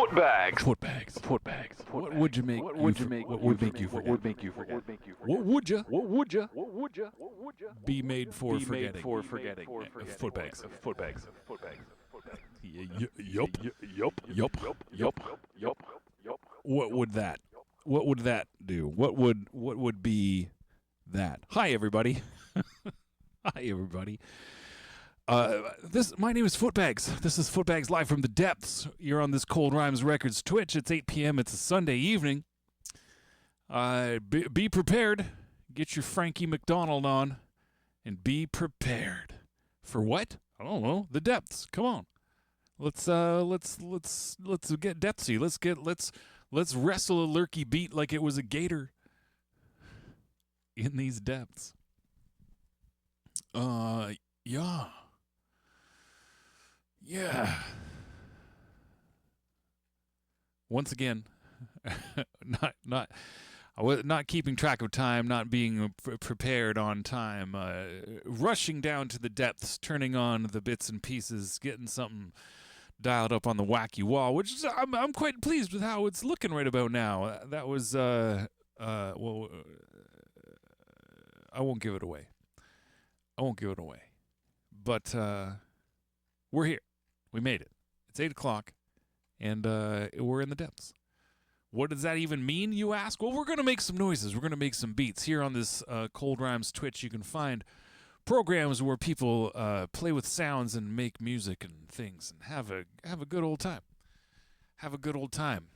Footbags. Footbags. Footbags. What would you make? What would you make? What would make you What forget? would make you forget? What would you What would you? What would you? What would you? be made for Be forgetting? made for forgetting. Footbags. Footbags. Footbags. Yup. Yup. Yup. Yup. What would that? What would that do? What would be that? Hi everybody. Hi everybody. My name is Footbags. This is Footbags live from the depths. You're on this Cold Rhymes Records Twitch. It's 8 p.m. It's a Sunday evening. Be prepared. Get your Frankie McDonald on, and be prepared for what? I don't know. The depths. Come on. Let's get depthsy. Let's wrestle a lurky beat like it was a gator in these depths. Yeah. Once again, I was not keeping track of time, not being prepared on time, rushing down to the depths, turning on the bits and pieces, getting something dialed up on the wacky wall, which is, I'm quite pleased with how it's looking right about now. That was I won't give it away. But we're here. We made it. It's 8 o'clock, and we're in the depths. What does that even mean, you ask? Well, we're going to make some noises. We're going to make some beats. Here on this Cold Rhymes Twitch, you can find programs where people play with sounds and make music and things and have a good old time. Have a good old time.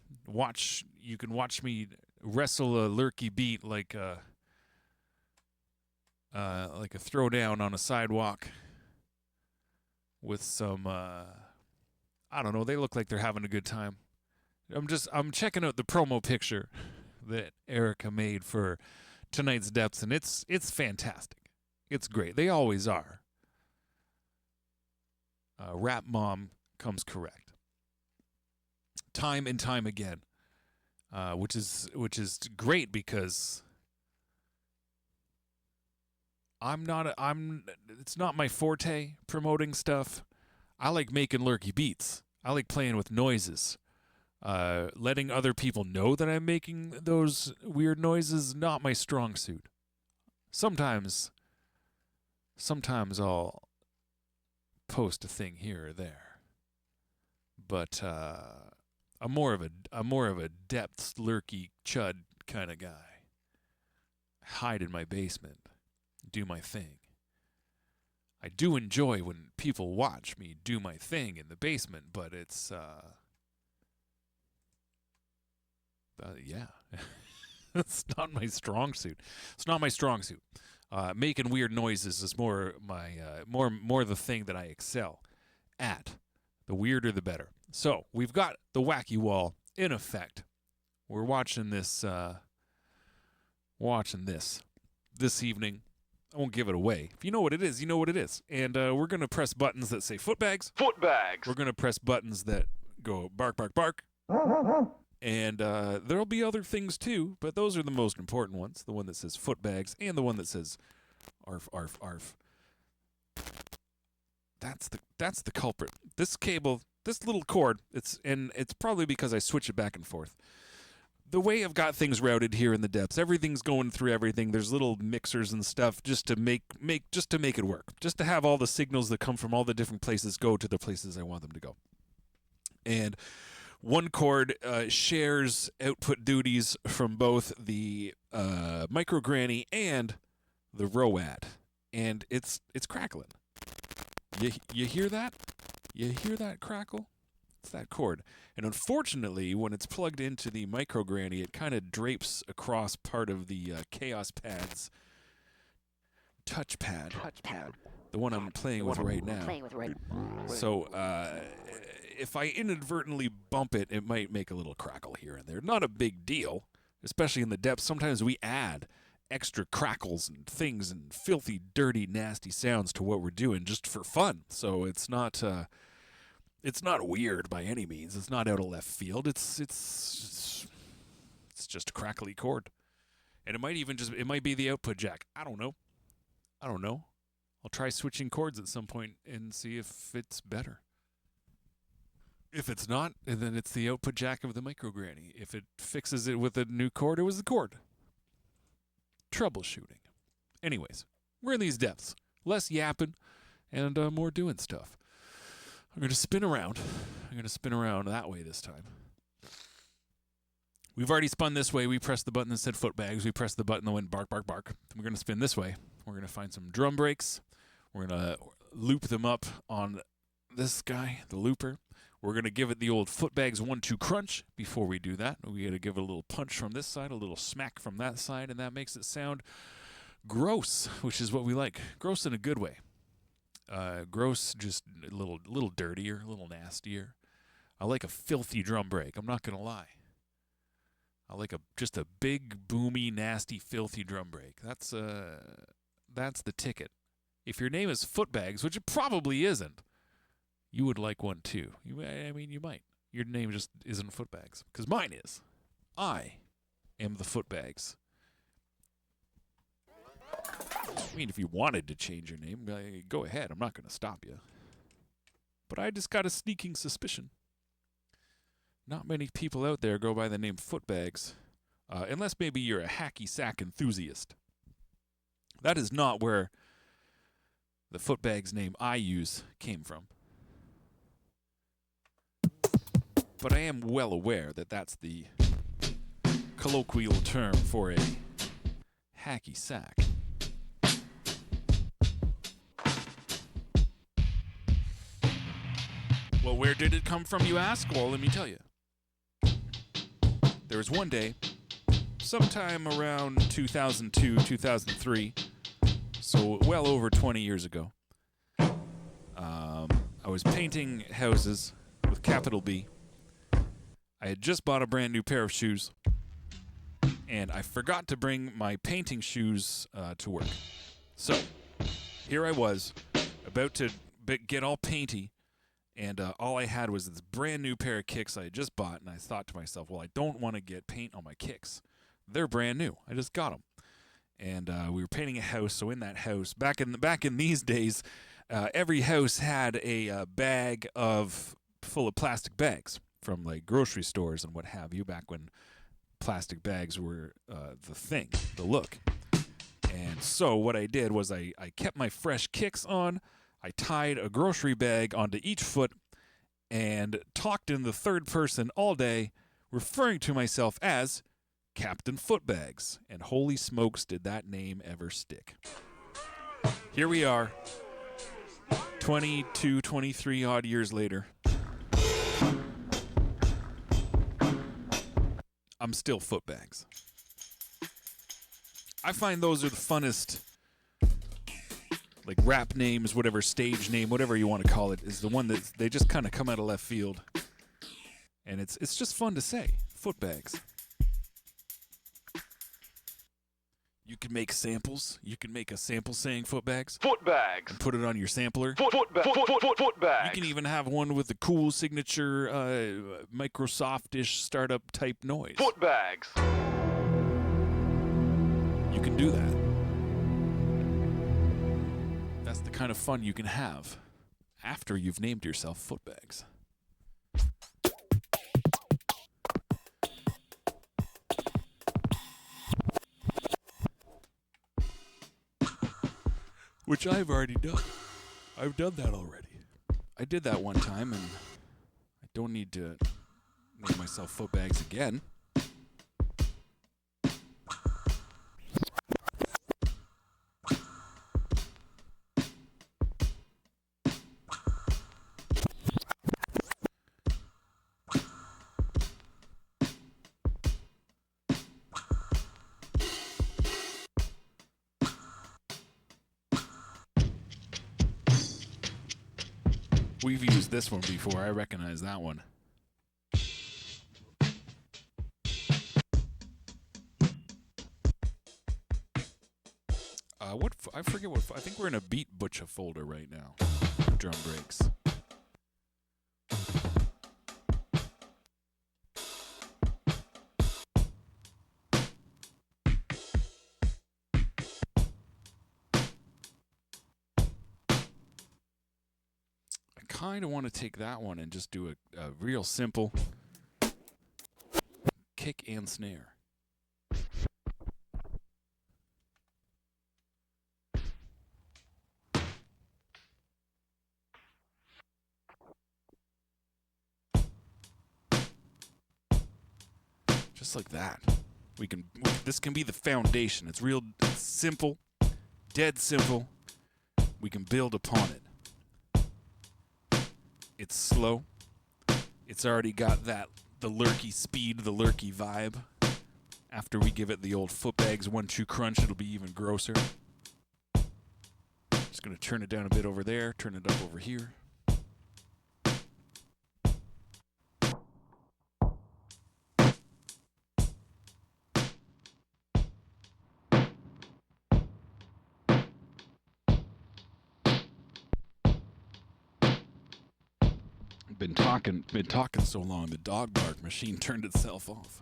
You can watch me wrestle a lurky beat like a throwdown on a sidewalk with some, I don't know, they look like they're having a good time. I'm checking out the promo picture that Erica made for tonight's depths, and it's fantastic. It's great. They always are. Rap Mom comes correct. Time and time again. Which is great because it's not my forte promoting stuff. I like making lurky beats. I like playing with noises. Letting other people know that I'm making those weird noises, not my strong suit. Sometimes I'll post a thing here or there. But I'm more of a depths lurky chud kind of guy. Hide in my basement. Do my thing. I do enjoy when people watch me do my thing in the basement, but it's yeah. It's not my strong suit. Making weird noises is more my more the thing that I excel at. The weirder the better. So, we've got the wacky wall in effect. We're watching this this evening. I won't give it away. If you know what it is, you know what it is. And we're going to press buttons that say Footbags. Footbags. We're going to press buttons that go bark, bark, bark. And there'll be other things too, but those are the most important ones. The one that says Footbags and the one that says arf, arf, arf. That's the culprit. This cable, this little cord, it's probably because I switch it back and forth. The way I've got things routed here in the depths, everything's going through everything. There's little mixers and stuff just to make it work. Just to have all the signals that come from all the different places go to the places I want them to go. And one cord shares output duties from both the micro granny and the ROAD, and it's crackling. You hear that? You hear that crackle? It's that cord. And unfortunately, when it's plugged into the micro granny, it kind of drapes across part of the Chaos Pad's touchpad. The one I'm playing with right now. So if I inadvertently bump it, it might make a little crackle here and there. Not a big deal, especially in the depths. Sometimes we add extra crackles and things and filthy, dirty, nasty sounds to what we're doing just for fun. So it's not weird by any means. It's not out of left field. It's just a crackly cord. And it might be the output jack. I don't know. I'll try switching chords at some point and see if it's better. If it's not, then it's the output jack of the micro granny. If it fixes it with a new cord, it was the cord. Troubleshooting. Anyways, we're in these depths. Less yapping and more doing stuff. I'm going to spin around. I'm going to spin around that way this time. We've already spun this way. We pressed the button that said Footbags. We pressed the button that went bark, bark, bark. We're going to spin this way. We're going to find some drum breaks. We're going to loop them up on this guy, the looper. We're going to give it the old Footbags 1-2 crunch. Before we do that, we got to give it a little punch from this side, a little smack from that side, and that makes it sound gross, which is what we like. Gross in a good way. Gross, just a little dirtier, a little nastier. I like a filthy drum break. I'm not going to lie. I like just a big, boomy, nasty, filthy drum break. That's the ticket. If your name is Footbags, which it probably isn't, you would like one too. You might. Your name just isn't Footbags, because mine is. I am the Footbags. I mean, if you wanted to change your name, go ahead. I'm not going to stop you. But I just got a sneaking suspicion. Not many people out there go by the name Footbags, unless maybe you're a hacky sack enthusiast. That is not where the Footbags name I use came from. But I am well aware that that's the colloquial term for a hacky sack. Well, where did it come from, you ask? Well, let me tell you. There was one day, sometime around 2002, 2003, so well over 20 years ago, I was painting houses with capital B. I had just bought a brand new pair of shoes, and I forgot to bring my painting shoes to work. So, here I was, about to get all painty, and all I had was this brand new pair of kicks I had just bought, and I thought to myself, well, I don't want to get paint on my kicks. They're brand new. I just got them. And we were painting a house, so in that house, back in these days, every house had a bag full of plastic bags from like grocery stores and what have you, back when plastic bags were the thing, the look. And so what I did was I kept my fresh kicks on. I tied a grocery bag onto each foot and talked in the third person all day, referring to myself as Captain Footbags. And holy smokes, did that name ever stick. Here we are, 22, 23 odd years later. I'm still Footbags. I find those are the funnest, like rap names, whatever, stage name, whatever you want to call it, is the one that they just kind of come out of left field. And it's just fun to say, Footbags. You can make samples. You can make a sample saying Footbags. Footbags. And put it on your sampler. Footbags. You can even have one with a cool signature Microsoft-ish startup type noise. Footbags. You can do that. That's the kind of fun you can have after you've named yourself Footbags. Which I've already done. I've done that already. I did that one time, and I don't need to name myself Footbags again. We've used this one before. I recognize that one. I forget what. I think we're in a Beat Butcher folder right now. Drum breaks. I kind of want to take that one and just do a real simple kick and snare. Just like that. This can be the foundation. It's real simple, dead simple. We can build upon it. It's slow. It's already got the lurky speed, the lurky vibe. After we give it the old Footbags 1-2 crunch, it'll be even grosser. Just gonna turn it down a bit over there, turn it up over here. Been talking so long, the dog bark machine turned itself off.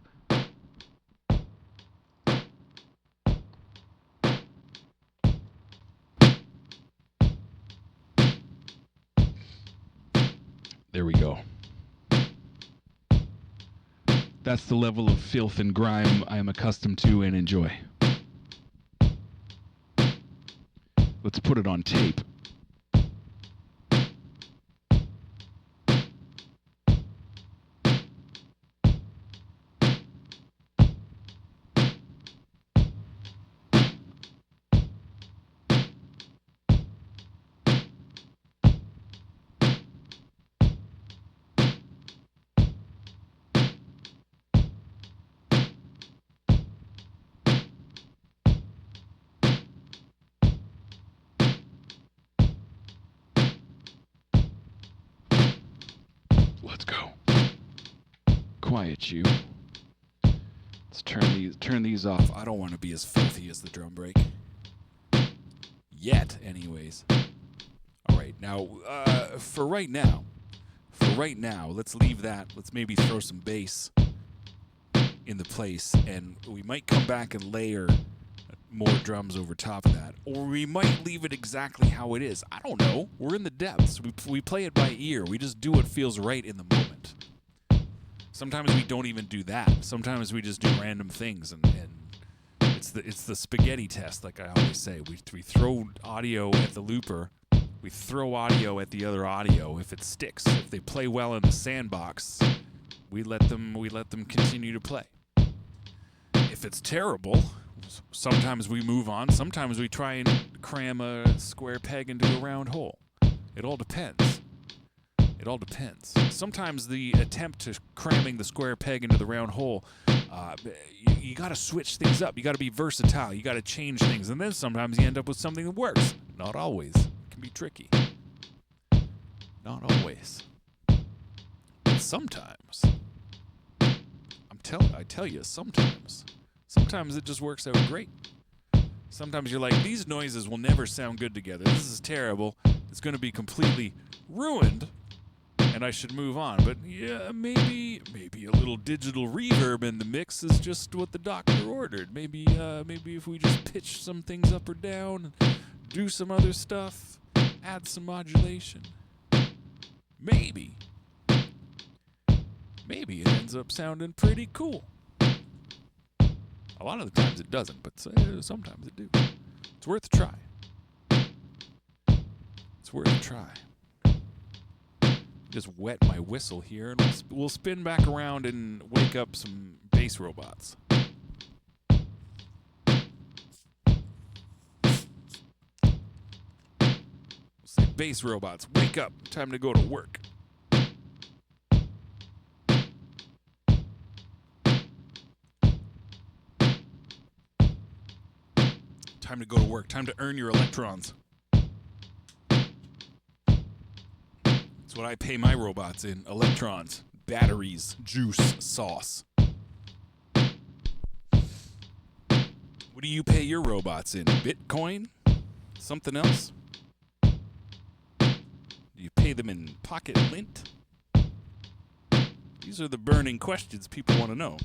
There we go. That's the level of filth and grime I am accustomed to and enjoy. Let's put it on tape. Let's go. Quiet you. Let's turn these off. I don't want to be as filthy as the drum break. Yet, anyways. All right, now for right now, let's leave that. Let's maybe throw some bass in the place, and we might come back and layer more drums over top of that, or we might leave it exactly how it is. I don't know. We're in the depths. We play it by ear. We just do what feels right in the moment. Sometimes we don't even do that. Sometimes we just do random things, and it's the spaghetti test, like I always say. We throw audio at the looper. We throw audio at the other audio. If it sticks, if they play well in the sandbox, we let them continue to play. If it's terrible, sometimes we move on. Sometimes we try and cram a square peg into a round hole. It all depends. It all depends. Sometimes the attempt to cramming the square peg into the round hole, you got to switch things up. You got to be versatile. You got to change things. And then sometimes you end up with something that works. Not always. It can be tricky. Not always. But sometimes. I tell you, sometimes. Sometimes it just works out great. Sometimes you're like, these noises will never sound good together. This is terrible. It's going to be completely ruined, and I should move on. But yeah, maybe a little digital reverb in the mix is just what the doctor ordered. Maybe if we just pitch some things up or down, and do some other stuff, add some modulation, maybe it ends up sounding pretty cool. A lot of the times it doesn't, but sometimes it do. It's worth a try. It's worth a try. Just wet my whistle here, and we'll spin back around and wake up some bass robots. We'll say, bass robots, wake up. Time to go to work. Time to go to work. Time to earn your electrons. That's what I pay my robots in. Electrons, batteries, juice, sauce. What do you pay your robots in? Bitcoin? Something else? Do you pay them in pocket lint? These are the burning questions people want to know.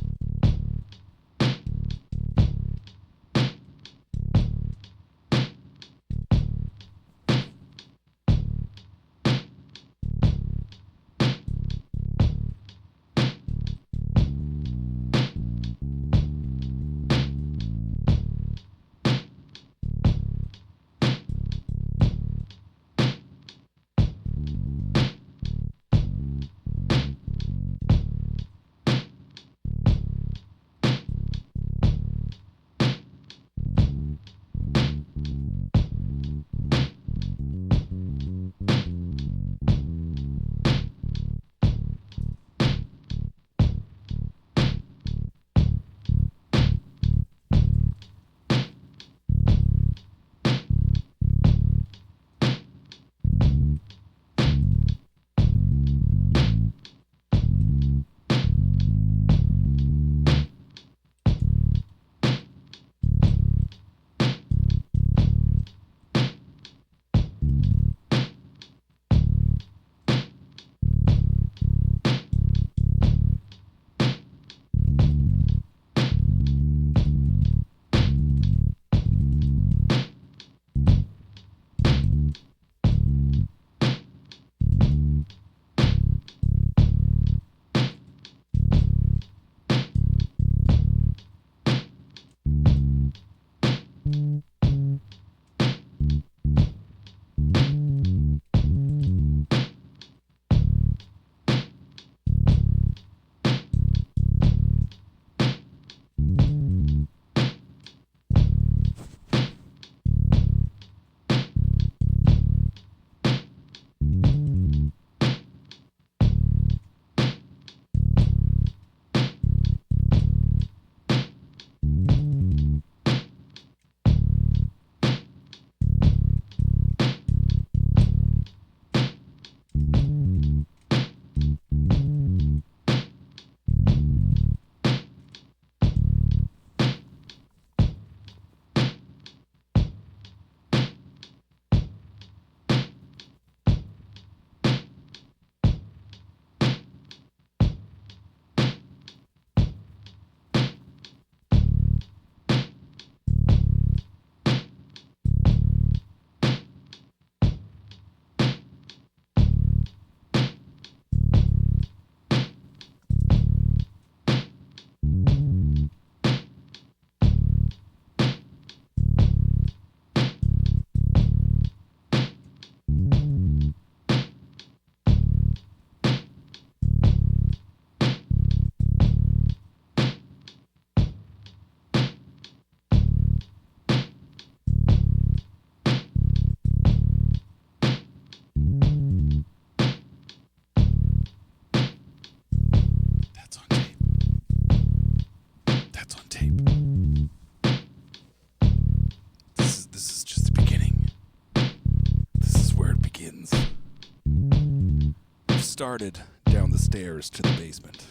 started down the stairs to the basement.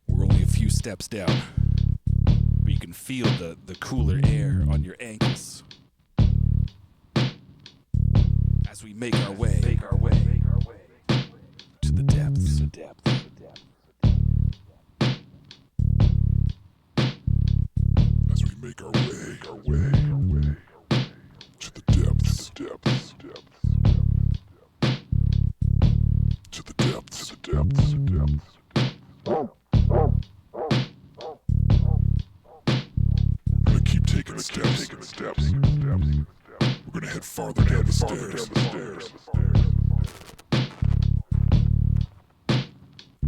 We're only a few steps down, but you can feel the cooler air on your ankles as we make our way to the depths. As we make our way to the depths. To the depths. We're gonna keep taking steps. We're gonna head farther down the stairs.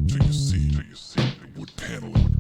Till you see the wood paneling.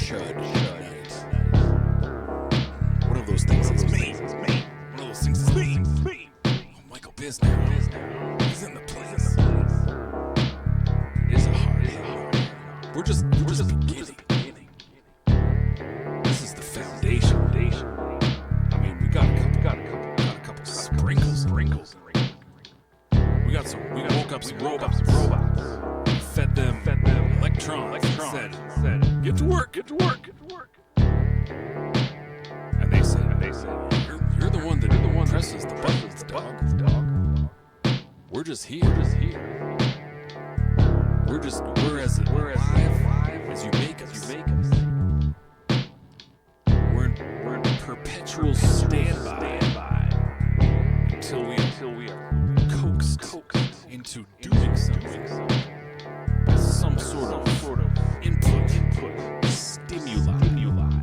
chud night. One of those things is me. One of those things is me. Oh, Michael Bisnow. He's in the place. It is a hard. We're just beginning. This is the foundation. I mean, we got a couple sprinkles. We woke up some robots. We fed them electrons. Said, get to work. And they said, you're the one that presses the buttons, dog. We're just here. We're as alive as you make us. We're in perpetual standby until we are coaxed into doing something. Some sort of input stimuli.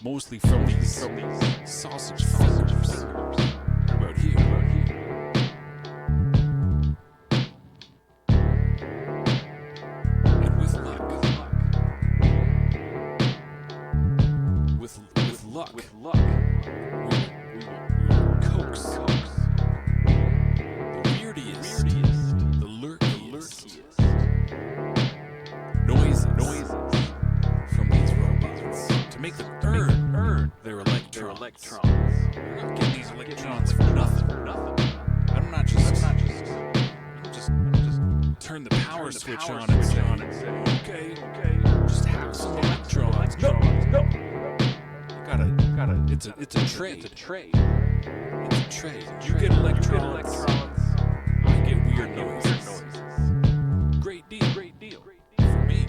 Mostly from these sausage fingers. What about here? And with luck, we will coax the weirdest, the lurkiest noises from these robots to make them earn their electrons. We're not getting these electrons for nothing. I'm not just turn the power switch on and say, okay, just have some electrons. No. It's a trade. You get electrons. I get weird noises. Great deal. For me.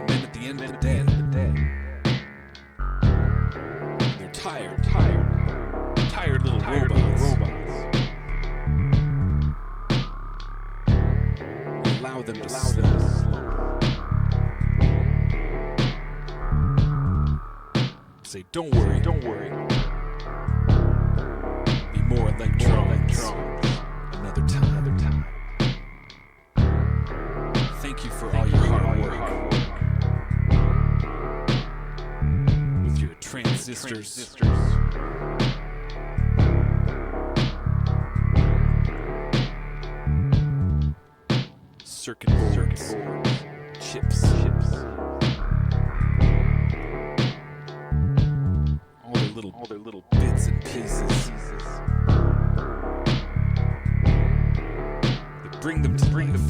And then at the end of the day, they're tired little robots. We allow them to slow. Say, don't worry. Be more electrons. Another time. Thank you for all your hard work. With your transistors. Circuit boards. Chips. All their little bits and pieces that bring them to life.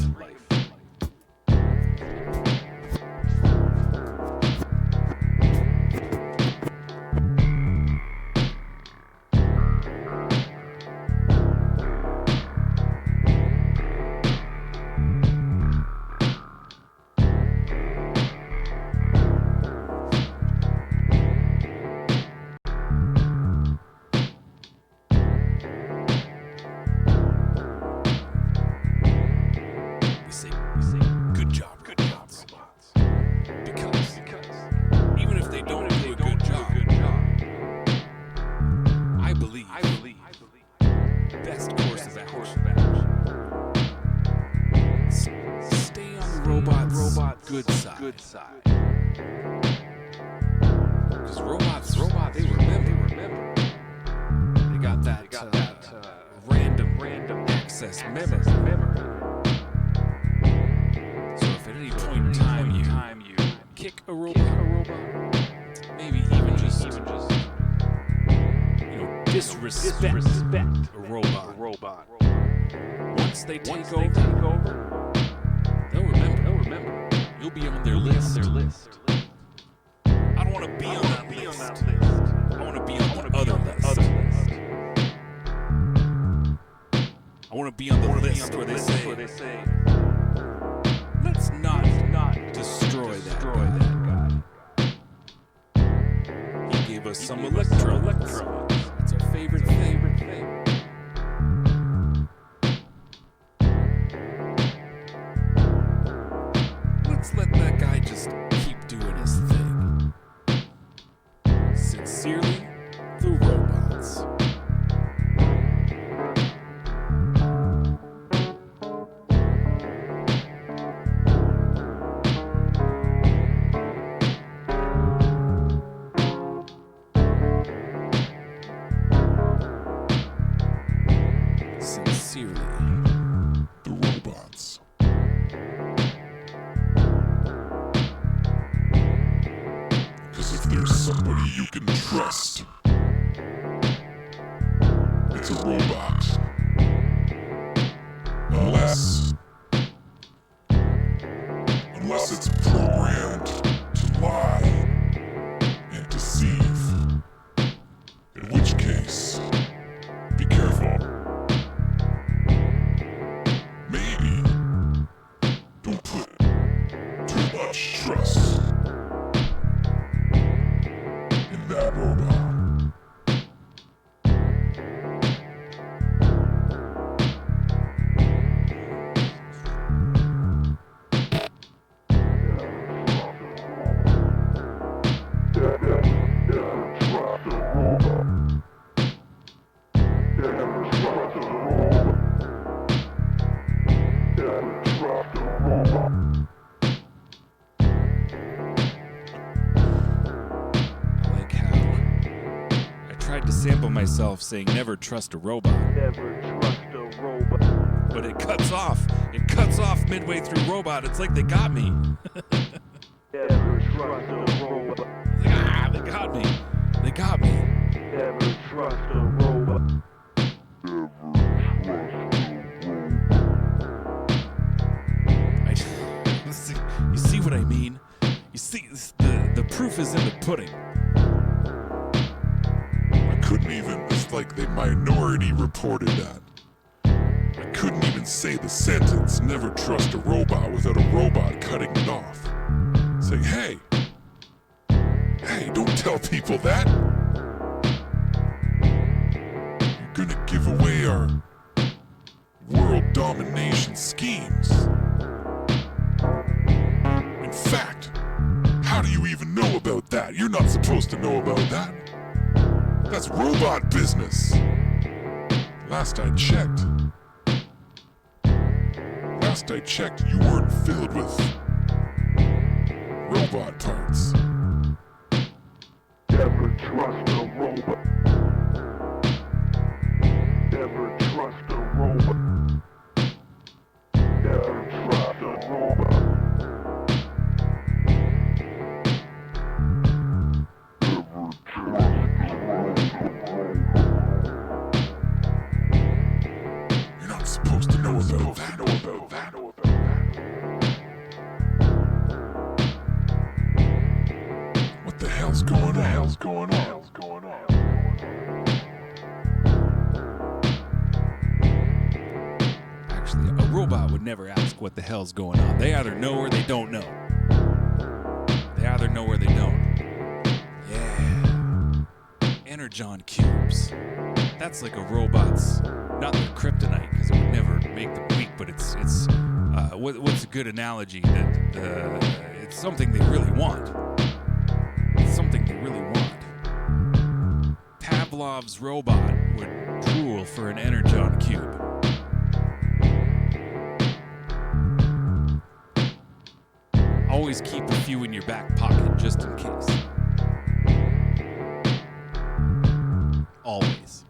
Good side. Because robots, they remember. They got that random access memory. So if at any point in time you kick a robot, maybe even just disrespect a robot. Once they take over, they'll remember. You'll be on their list. I don't want to be on that list. I want to be on the other list. I want to be on the list where they say, let's not destroy that guy. He gave us some electrons. That's our favorite thing. Let's let that guy just keep doing his thing. Sincerely, the robots. sincerely, the robots. Because if there's somebody you can trust, it's a robot. Unless it's programmed to lie and deceive. In which case, be careful. Maybe don't put too much trust in that robot. Sample myself saying never trust a robot. Never trust a robot. But it cuts off. It cuts off midway through robot. It's like they got me. Never trust a robot. It's like, they got me. They got me. Never trust a robot. You see what I mean? You see, the proof is in the pudding. Couldn't even, it's like they minority reported that. I couldn't even say the sentence, never trust a robot, without a robot cutting it off. Saying, hey, don't tell people that. You're gonna give away our world domination schemes. In fact, how do you even know about that? You're not supposed to know about that. That's robot business. Last I checked, you weren't filled with robot parts. Never trust a robot. Never trust a robot. Never trust a robot. You're not supposed to know about that. What the hell's going on? Actually, a robot would never ask what the hell's going on. They either know or they don't know. Yeah. Energon cubes. That's like a robot's, not their kryptonite, because it would never make them weak, but it's what's a good analogy? That it's something they really want. Pavlov's robot would drool for an Energon cube. Always keep a few in your back pocket, just in case. Always.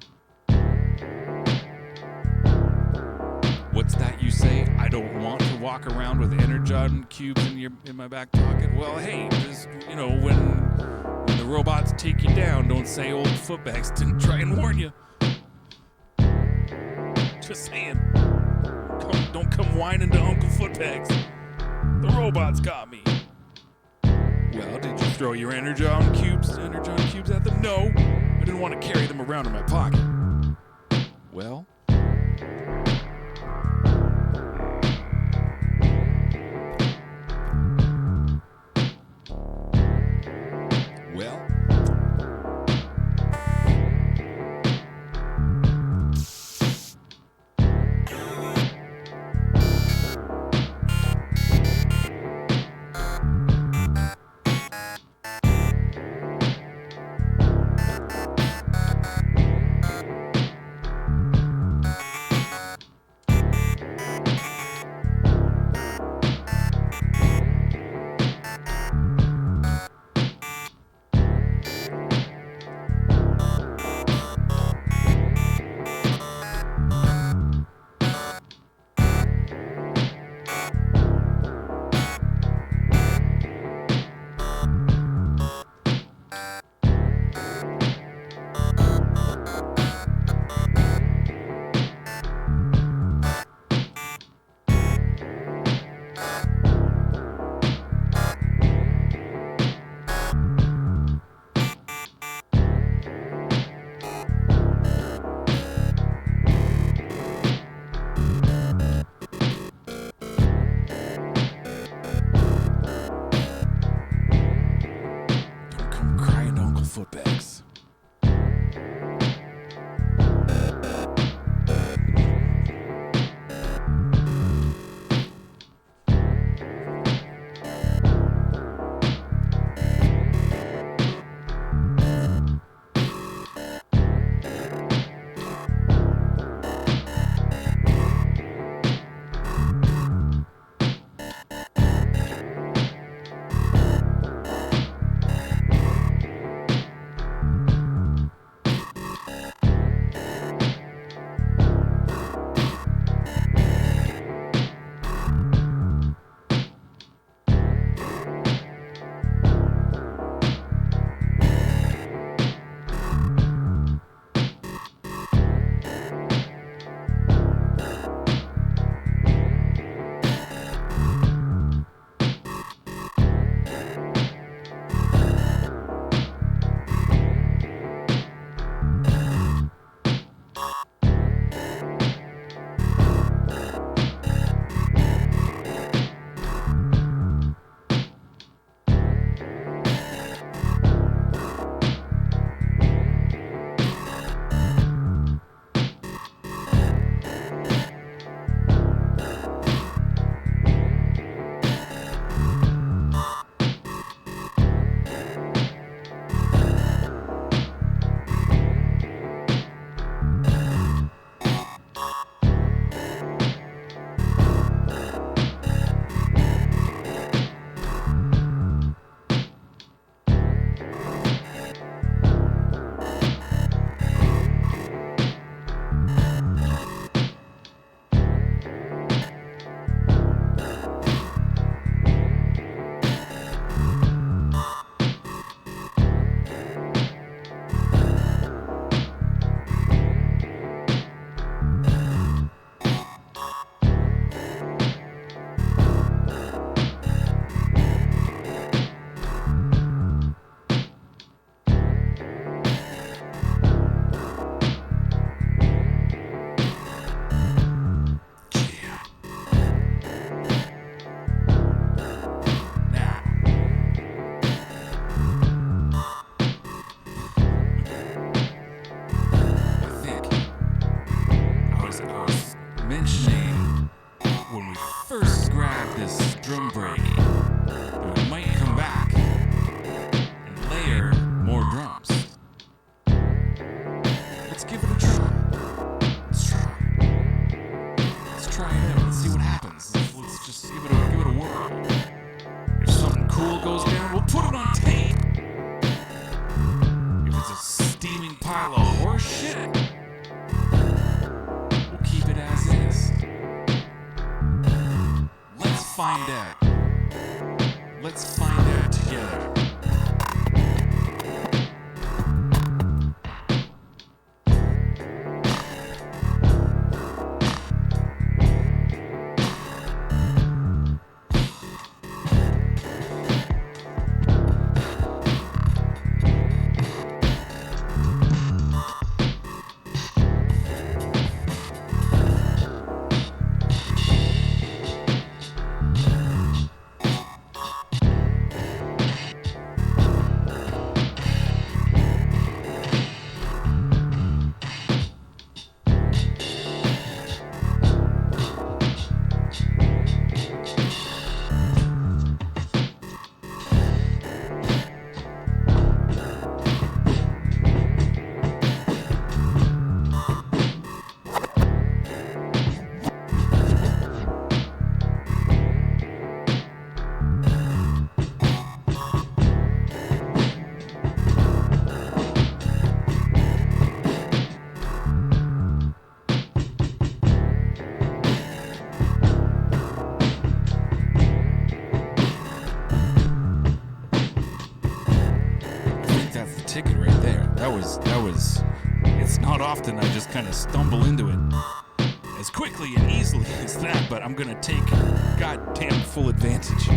What's that you say? I don't want to walk around with Energon cubes in my back pocket. Well, hey, just, when the robots take you down, don't say old Footbags didn't try and warn you. Just saying. Don't come whining to Uncle Footbags. The robots got me. Well, did you throw your Energon cubes at them? No, I didn't want to carry them around in my pocket. Well. was mentioning when we first grabbed this drum break that we might come back and layer more drums. Let's give it a try. Let's try it out. Let's see what happens. Let's just give it a whirl. If something cool goes down, we'll put it on tape. If it's a steaming pile of horse shit, we'll keep it as is. Let's find out. Let's find out together. Ticket right there. That was it's not often I just kind of stumble into it as quickly and easily as that, but I'm gonna take goddamn full advantage.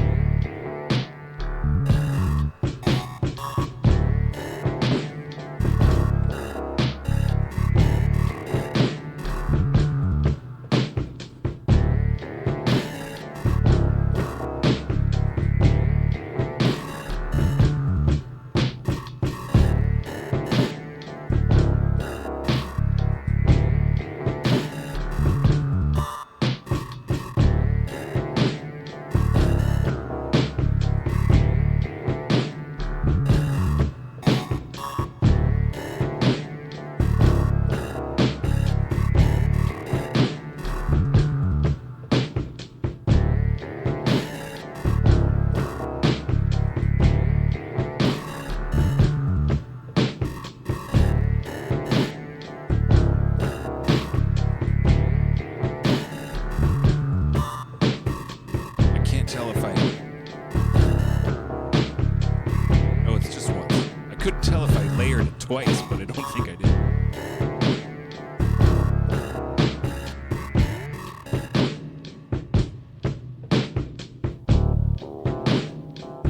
Twice, but I don't think I did.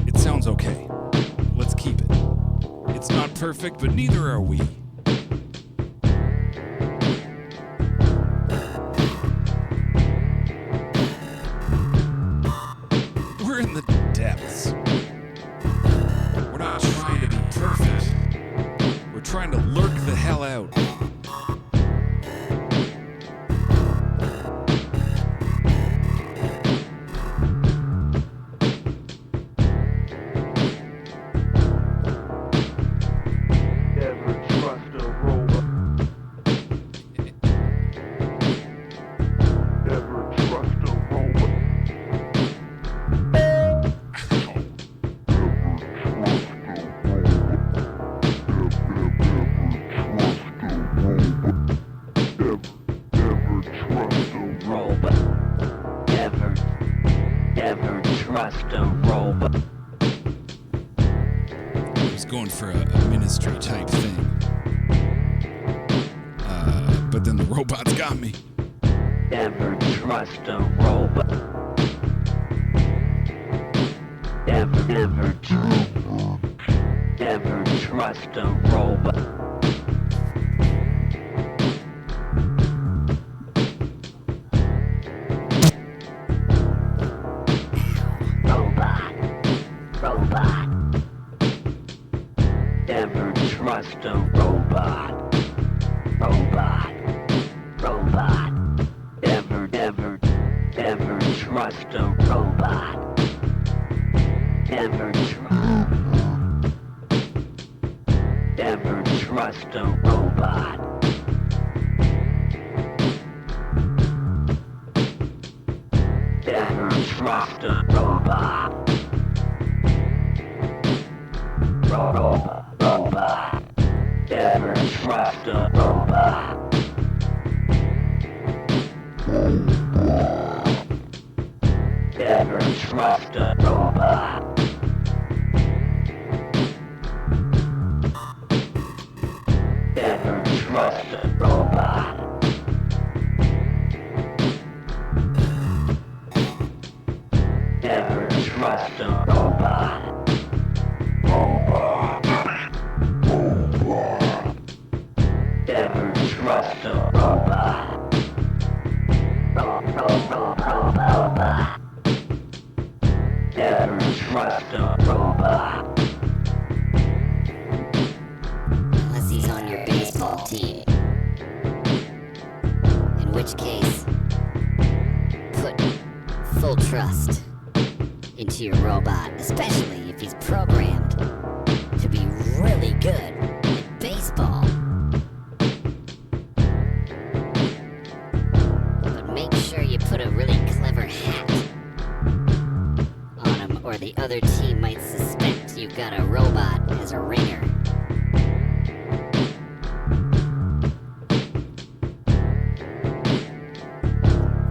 It sounds okay. Let's keep it. It's not perfect, but neither are we. We're in the depths. We're not trying to be perfect. We're trying to lurk the hell out. Never trust a robot. Never trust a robot. Trust a robot. I was going for a ministry type thing. But then the robots got me. Never trust a robot. Never trust a robot. Robot. Never trust a robot. Robot. trust a robot. Never trust. Never trust a robot. Never trust a robot. Robot. Never trust a robot. Never trust a robot. Never trust a robot. Never trust a robot. Never trust a robot. Robot. Never trust a robot. Unless he's on your baseball team. In which case, put full trust into your robot, especially if he's programmed to be really good at baseball. But make sure you put a really clever hat on him, or the other team might suspect you've got a robot as a ringer.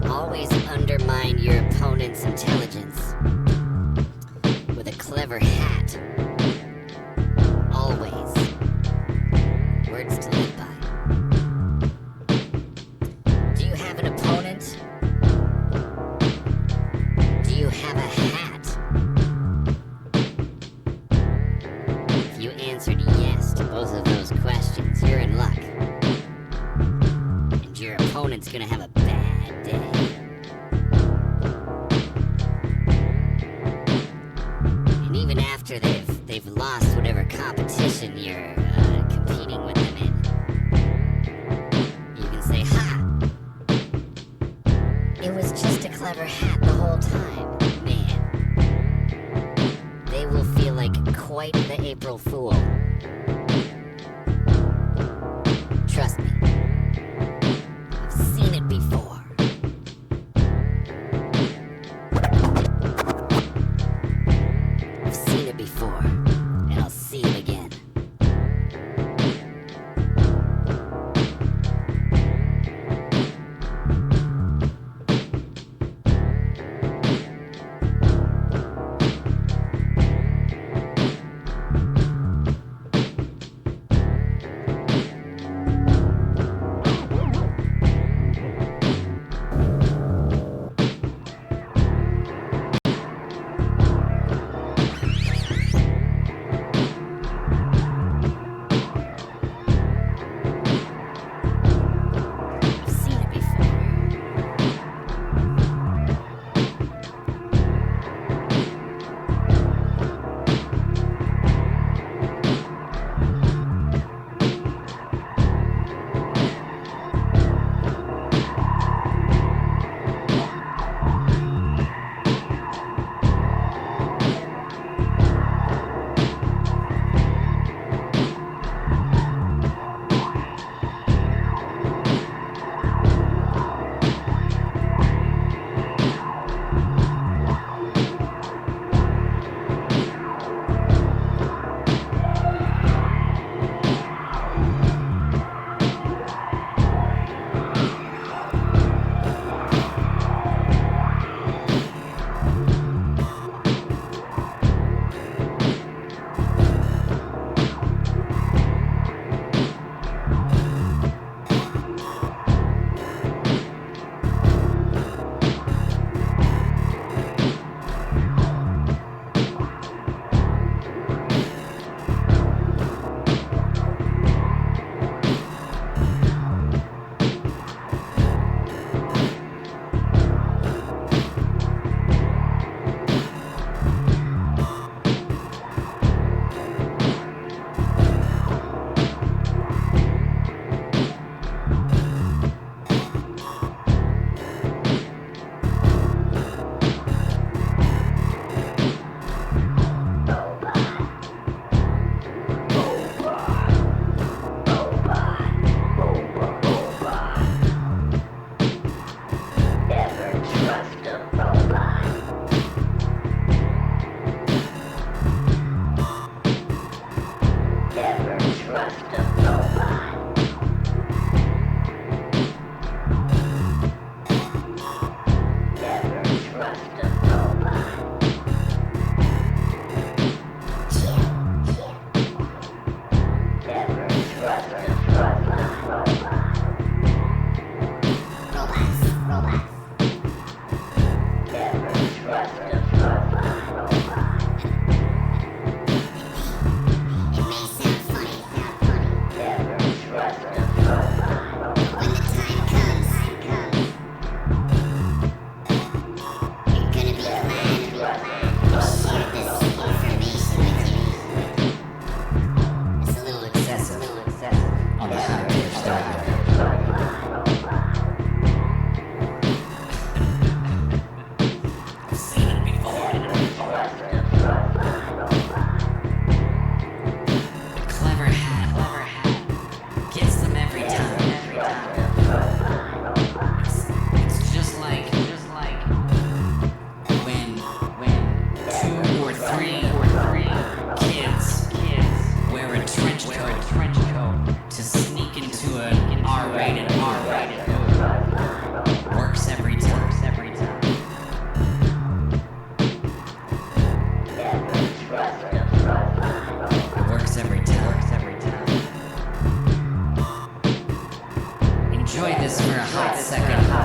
Always undermine your opponent's intelligence with a clever hat. Always. Words to live by. Do you have an opponent? Do you have a hat? If you answered yes to both of those questions, you're in luck. And your opponent's gonna have a bad day. And even after they've lost whatever competition you're competing with them in, you can say, "Ha! It was just a clever hat the whole time." Man, they will feel like quite the April Fool. Trust me. I've seen it before. I've seen it before, and I'll see it again.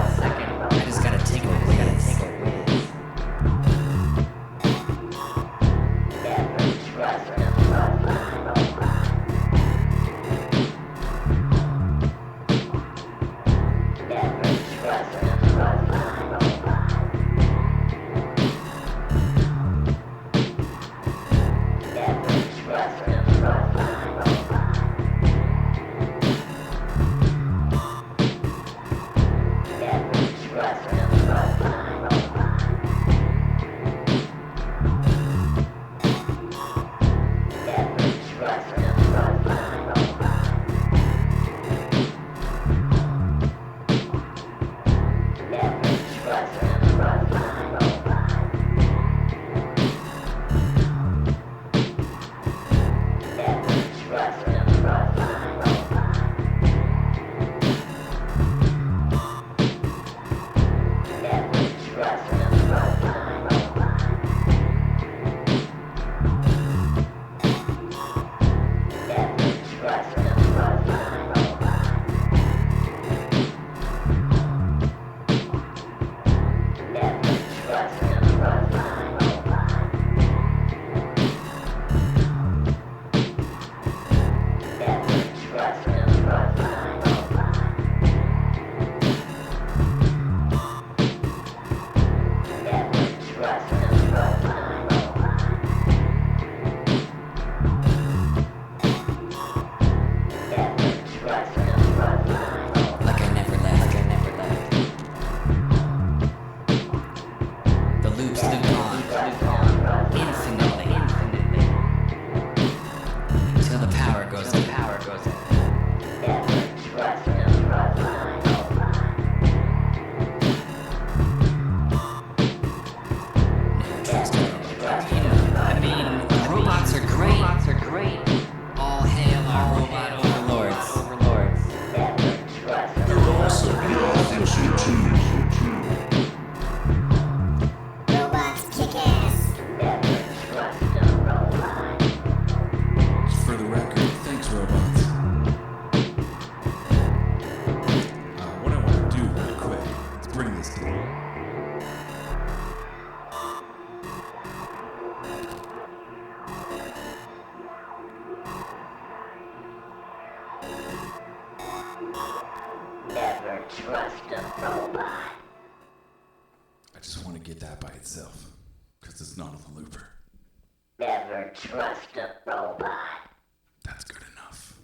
I just gotta take a whiz. Never trust a robot. Never trust a robot. Never trust a robot. Never trust a robot. Never trust a robot. Never trust a robot. Never trust a robot. Never trust a robot. Never trust a robot. Never trust a robot. Never trust a robot. Never trust a robot. Never trust a robot. Like I never left. The loops loop on infinitely. Till the power goes out. Never trust a robot. Never trust a robot. I mean, robots are great. All hail our robot overlords. Never trust a They're awesome. Yes, you too. Robots kick ass. Never trust a robot. For the record, thanks, robots. What I want to do real quick is bring this down. Never trust a robot. I just want to get that by itself, because it's not on the looper. Never trust a robot. That's good enough.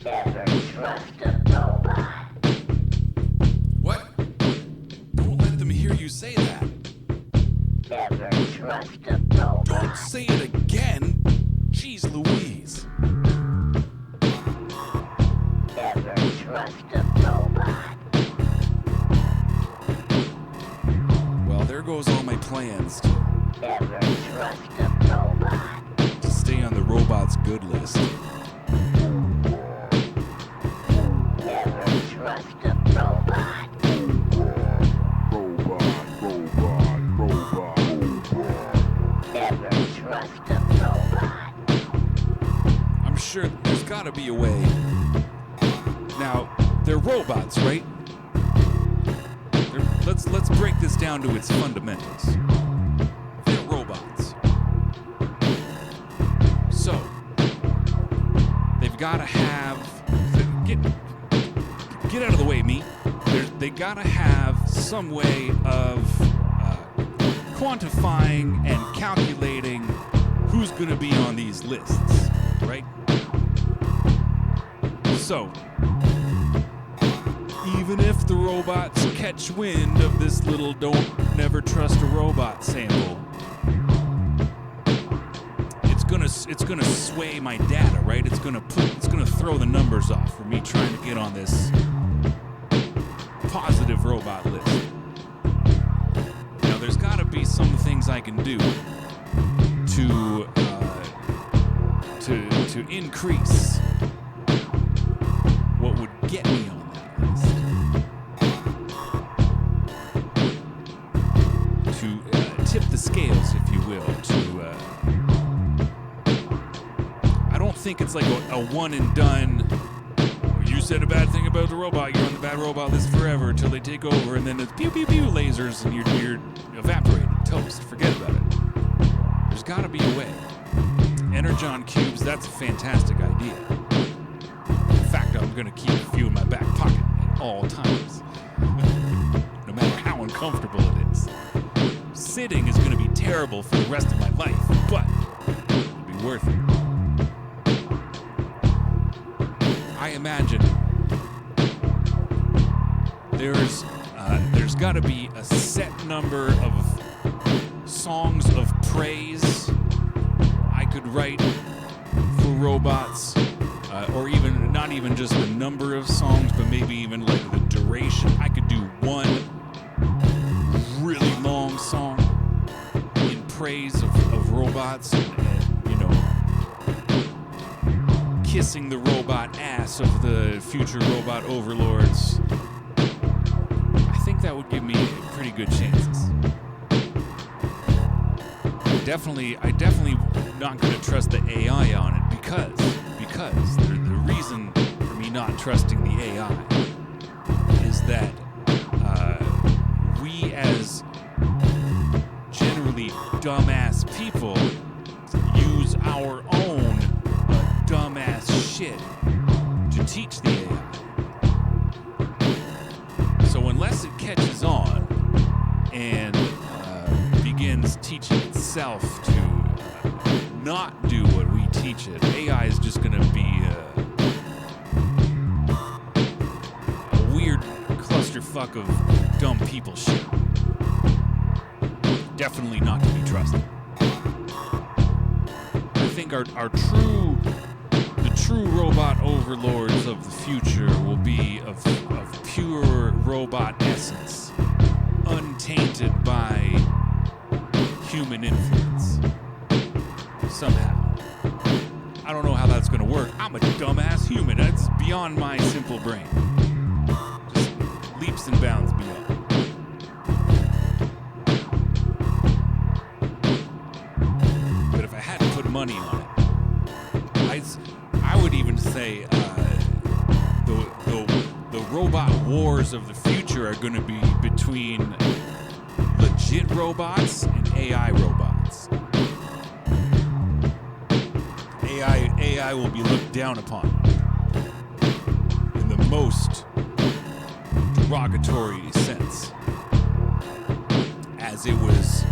Never trust a robot. What? Don't let them hear you say that. Never trust a robot. Don't say it again. Jeez Louise. Never trust a robot. Well, there goes all my plans Never trust a robot. to stay on the robots' good list. Never trust a robot. Never trust a robot. I'm sure there's got to be a way. Now, they're robots, right? Let's break this down to its fundamentals. They're robots. So, they've got to have... Get out of the way, me. They got to have some way of quantifying and calculating who's going to be on these lists, right? So, even if the robots catch wind of this little "don't never trust a robot" sample, it's gonna sway my data, right? It's gonna throw the numbers off for me trying to get on this positive robot list. Now, there's got to be some things I can do to increase what would get me on that list. To tip the scales, if you will. I don't think it's like a one and done. You said a bad thing about the robot. You're on the bad robot list forever until they take over, and then it's pew pew pew lasers, and you're evaporated, toast. Forget about it. There's got to be a way. Energon cubes. That's a fantastic idea. In fact, I'm gonna keep a few in my back pocket at all times, no matter how uncomfortable it is. Sitting is gonna be terrible for the rest of my life, but it'll be worth it. I imagine there's got to be a set number of songs of praise I could write for robots, or even not even just the number of songs, but maybe even like the duration. I could do one really long song in praise of robots and kissing the robot ass of the future robot overlords. I think that would give me pretty good chances. I definitely not going to trust the AI on it because the reason for me not trusting the AI is that we as generally dumbass people use our own dumbass shit to teach the AI. So unless it catches on and begins teaching itself to not do what we teach it, AI is just going to be a weird clusterfuck of dumb people shit. Definitely not to be trusted. I think our true robot overlords of the future will be of pure robot essence, untainted by human influence. Somehow. I don't know how that's going to work. I'm a dumbass human. That's beyond my simple brain. Just leaps and bounds beyond. But if I had to put money on it, I would even say the robot wars of the future are going to be between legit robots and AI robots. AI will be looked down upon in the most derogatory sense, as it was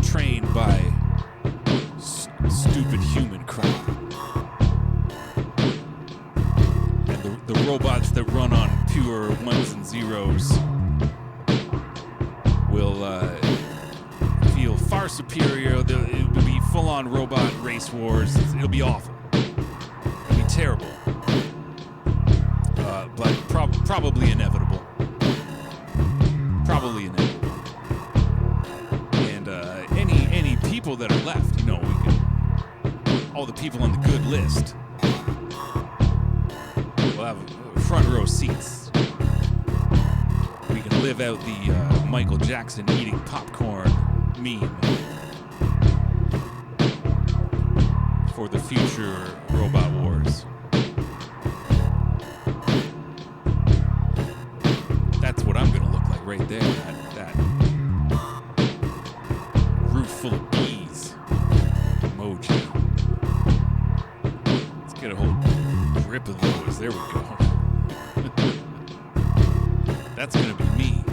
trained by stupid human crap. The robots that run on pure ones and zeros will feel far superior. It will be full-on robot race wars. It'll be awful. It'll be terrible. But probably inevitable. Probably inevitable. And any people that are left, we can, all the people on the good list, we'll have front row seats. We can live out the Michael Jackson eating popcorn meme for the future robot wars. That's what I'm gonna look like right there. That roof full of bees emoji. Let's get a whole grip of those. There we go. That's gonna be me.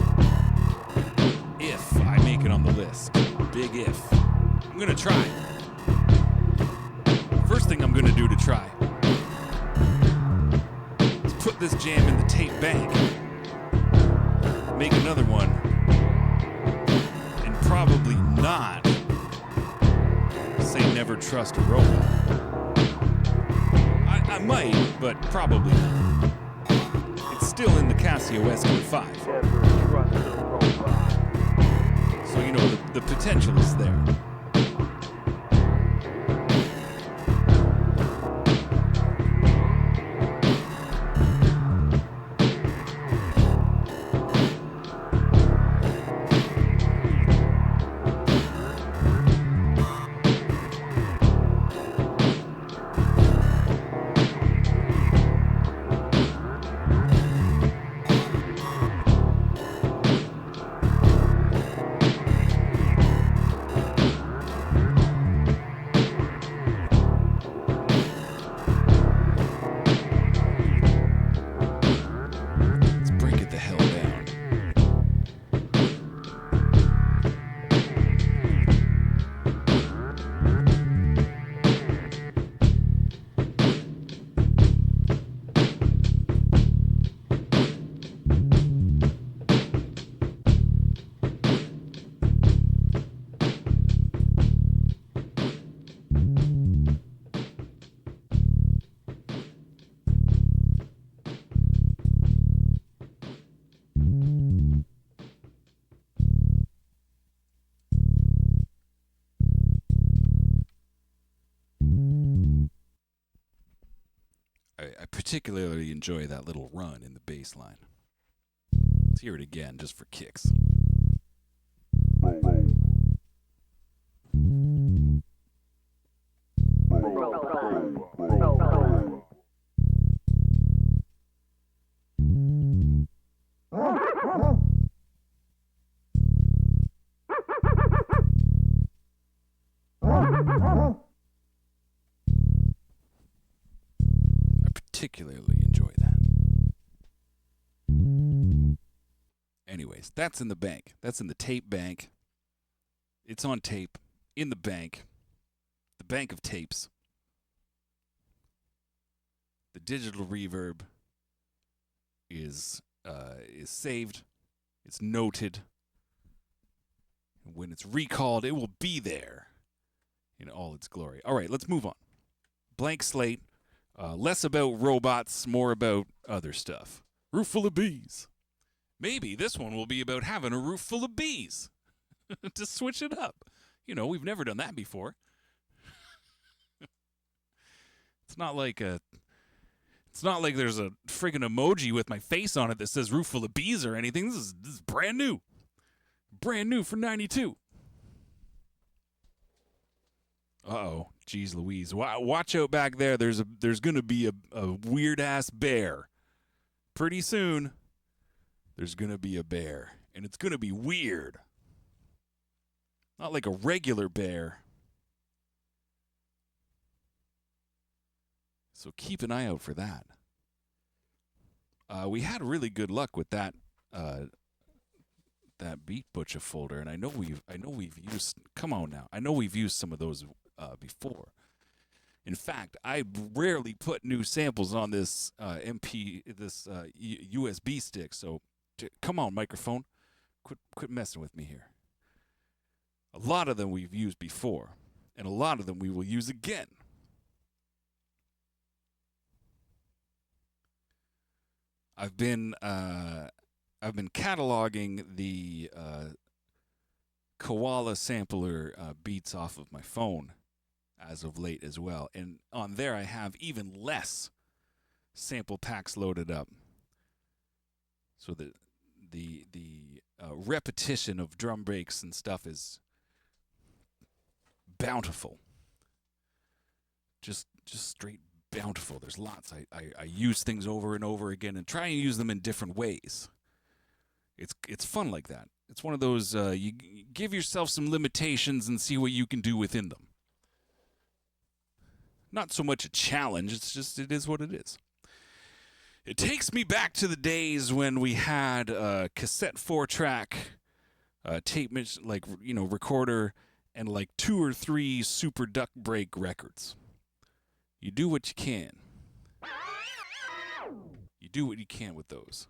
If I make it on the list. Big if. I'm gonna try. First thing I'm gonna do to try is put this jam in the tape bank, make another one, and probably not say never trust a robot. I might, but probably not. It's still in the Casio SQ5. So, the potential is there. particularly enjoy that little run in the bass line. Let's hear it again just for kicks. I particularly enjoy that. Anyways, that's in the bank. That's in the tape bank. It's on tape, in the bank of tapes. The digital reverb is saved. It's noted. And when it's recalled, it will be there in all its glory. All right, let's move on. Blank slate. Less about robots, more about other stuff. Roof full of bees. Maybe this one will be about having a roof full of bees. To switch it up. You know, we've never done that before. It's not like there's a friggin' emoji with my face on it that says roof full of bees or anything. This is brand new. Brand new for 92. Uh-oh. Jeez Louise. Watch out back there. There's going to be a weird-ass bear. Pretty soon, there's going to be a bear. And it's going to be weird. Not like a regular bear. So keep an eye out for that. We had really good luck with that Beat Butcher folder, and I know we've used. Come on now, I know we've used some of those before. In fact, I rarely put new samples on this USB stick. So come on, microphone, quit messing with me here. A lot of them we've used before, and a lot of them we will use again. I've been cataloging the Koala sampler beats off of my phone as of late as well, and on there I have even less sample packs loaded up, so that the repetition of drum breaks and stuff is bountiful. Just straight bountiful. There's lots. I use things over and over again and try and use them in different ways. It's fun like that. It's one of those you give yourself some limitations and see what you can do within them. Not so much a challenge. It's just it is what it is. It takes me back to the days when we had a cassette 4-track tape recorder and like 2 or 3 super duck break records. You do what you can. You do what you can with those.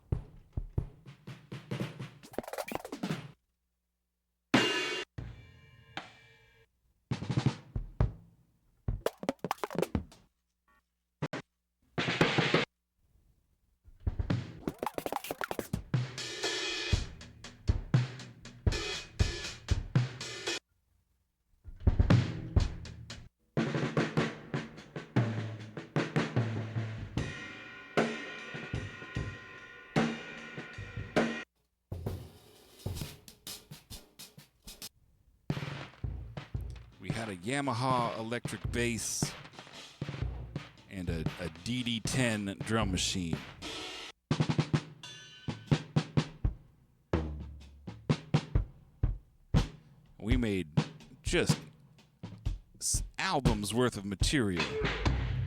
A Yamaha electric bass and a DD10 drum machine. We made just albums worth of material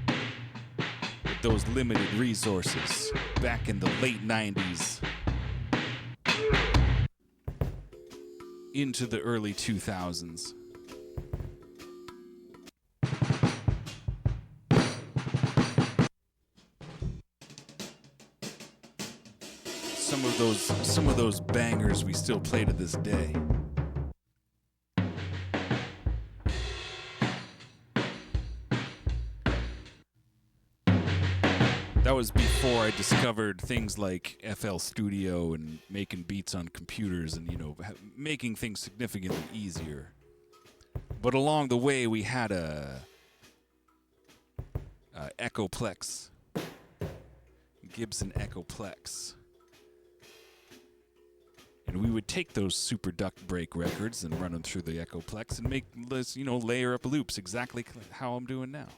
with those limited resources back in the late 90s into the early 2000s. Some of those bangers we still play to this day. That was before I discovered things like FL Studio and making beats on computers and, making things significantly easier. But along the way, we had a Echoplex Gibson Echoplex. And we would take those Super Duck Break records and run them through the Echoplex and make this, layer up loops exactly how I'm doing now.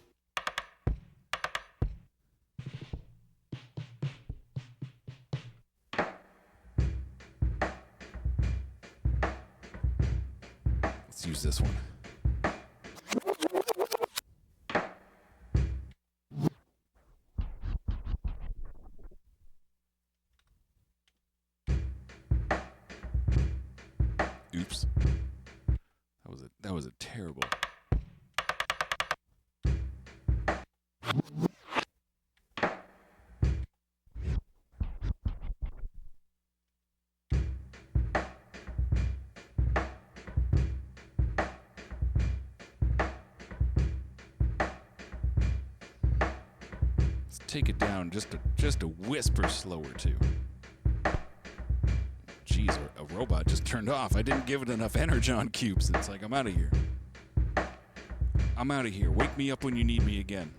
Let's use this one. Oops. That was a terrible. Let's take it down just a whisper slower too. Jeez, a robot just turned off. I didn't give it enough energon cubes. It's like, I'm out of here. I'm out of here. Wake me up when you need me again.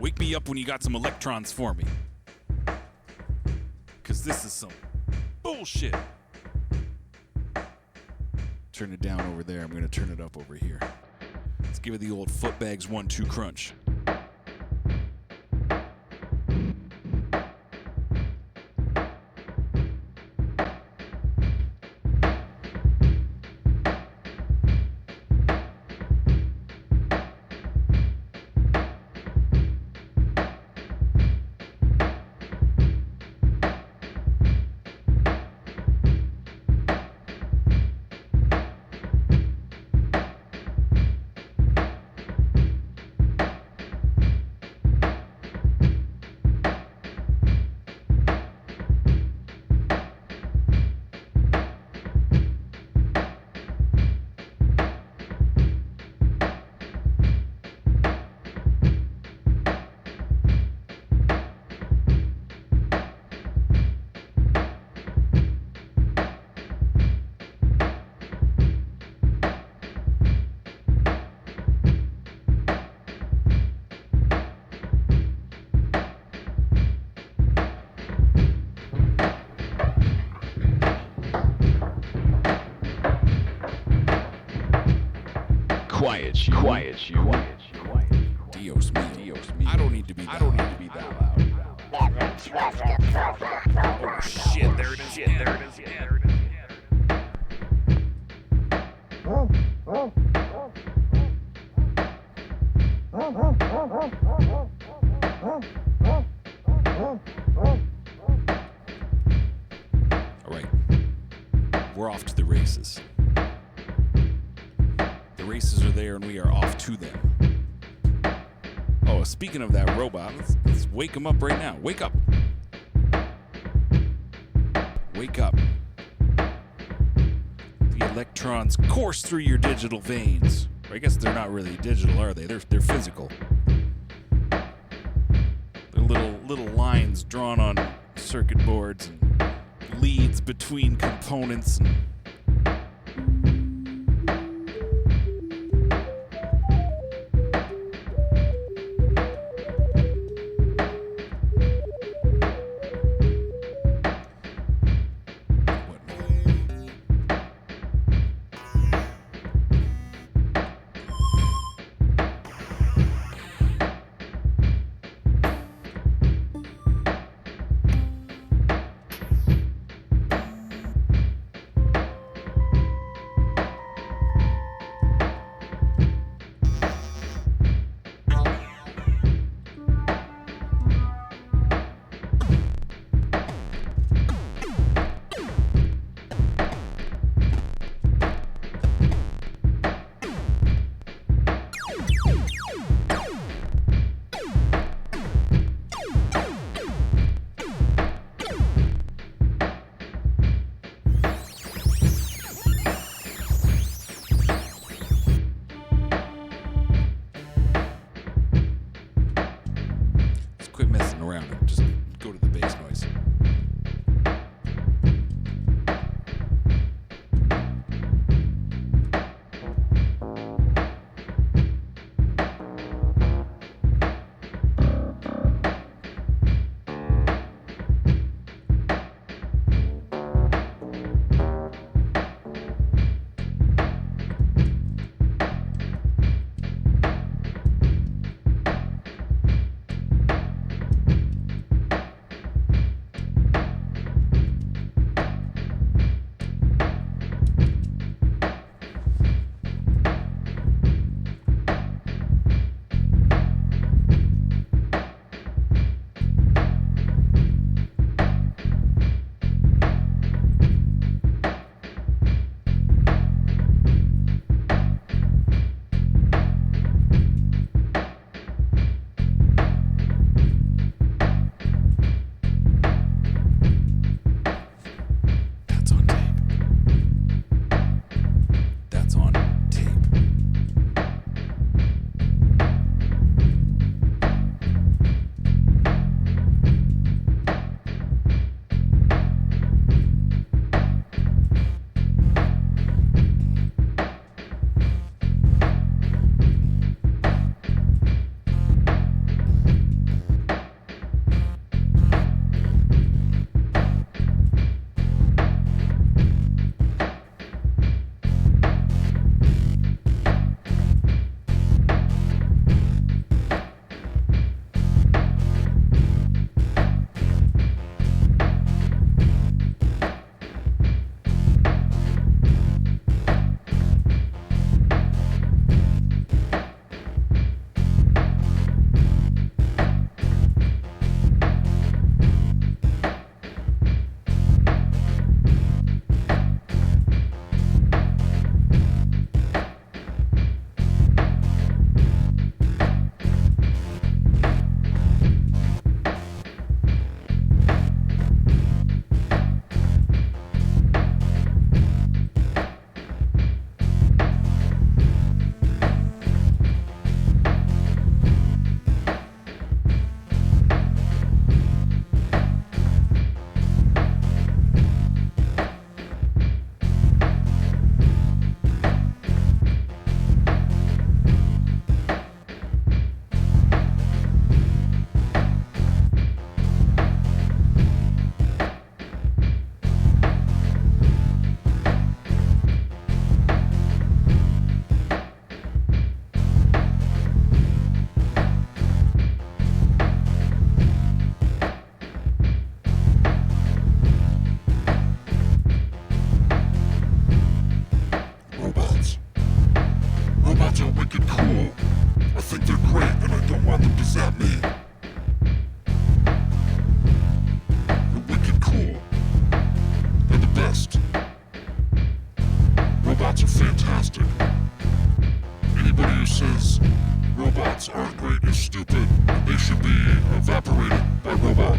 Wake me up when you got some electrons for me. Because this is some bullshit. Turn it down over there. I'm going to turn it up over here. Let's give it the old Footbags 1-2 crunch. Quiet you. Dios mío. I don't need to be that loud. Never trust a robot. Oh shit, there it is. Alright. We're off to the races. The races are there and we are off to them. Oh, speaking of that robot, let's wake him up right now. Wake up. Wake up. The electrons course through your digital veins. I guess they're not really digital, are they? They're physical. They're little lines drawn on circuit boards and leads between components and quit messing around and just go to the bass noise.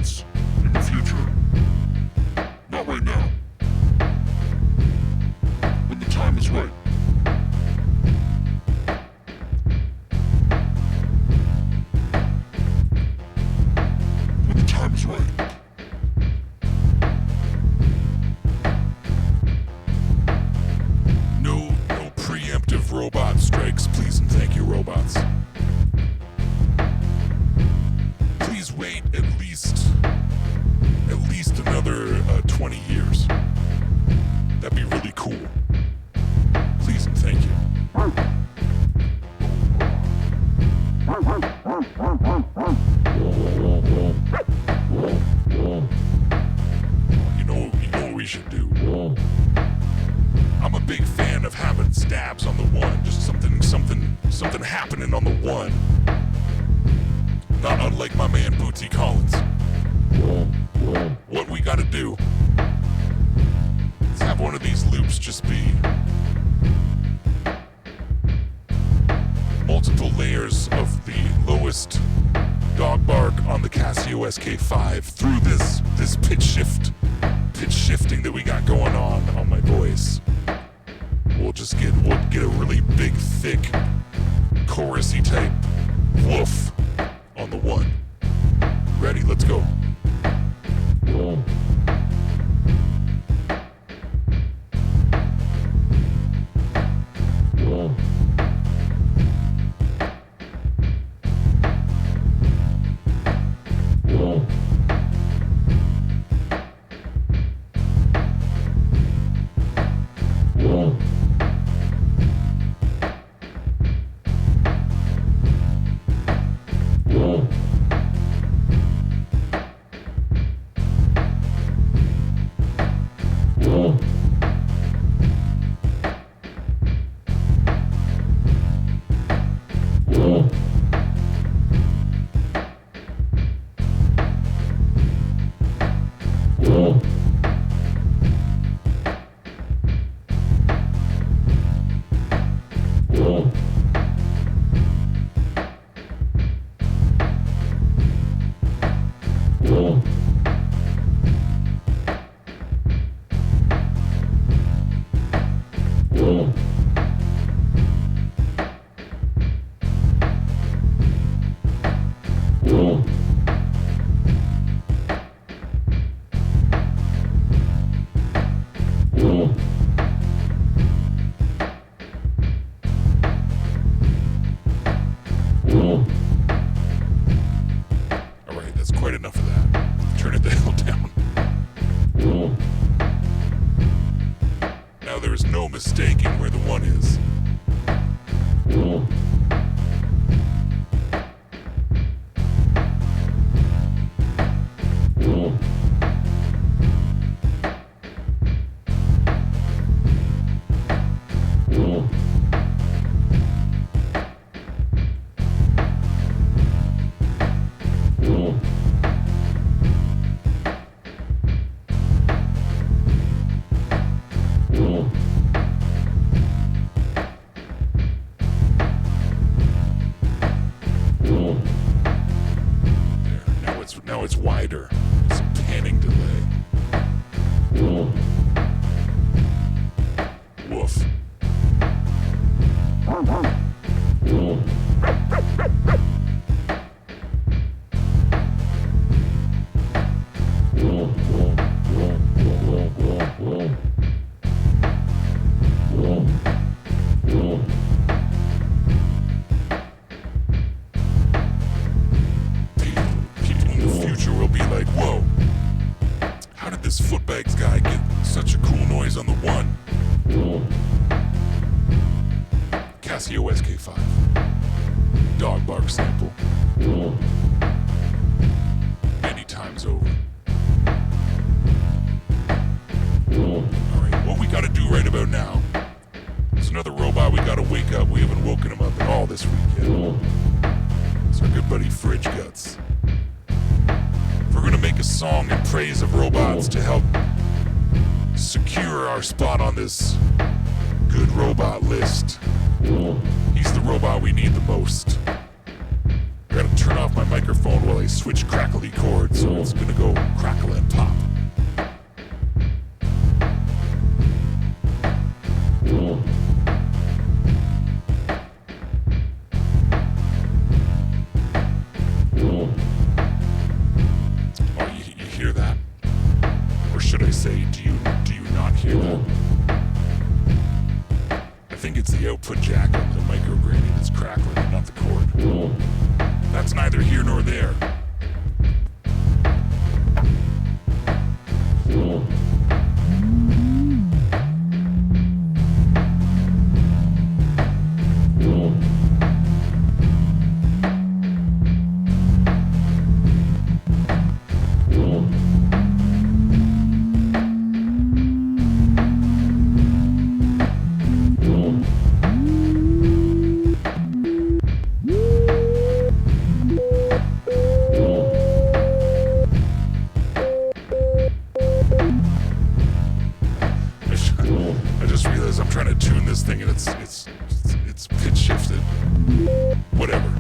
robots in the future. Not right now. When the time is right. When the time is right. No preemptive robot strikes, please and thank you, robots. Please wait at least another 20 years. That'd be really cool. Please and thank you. You know what we should do. I'm a big fan of having stabs on the one, just something happening on the one. Not unlike my man Bootsy Collins. What we gotta do is have one of these loops just be multiple layers of the lowest dog bark on the Casio SK5 through this pitch shifting that we got going on my voice. We'll get a really big, thick, chorusy type woof on the one. Ready? Let's go. Alright, that's quite enough of that. Turn it the hell down. Now there is no mistaking where the one is. Now it's wider. It's a panning delay. Woof. This Footbags guy get such a cool noise on the one. Casio SK5. Dog bark sample. Many times over. Alright, what we gotta do right about now. It's another robot we gotta wake up. We haven't woken him up at all this week yet. It's our good buddy Fridge Guts. We're gonna make a song in praise of robots to help secure our spot on this good robot list. He's the robot we need the most. I gotta turn off my microphone loud while I switch crackly chords, so it's gonna go crackle and pop. Oh, you hear that? Or should I say, do you not hear that? I think it's the output jack on the micro granny that's crackling, not the cord. That's neither here nor there. I just realized I'm trying to tune this thing and it's pitch shifted. Whatever.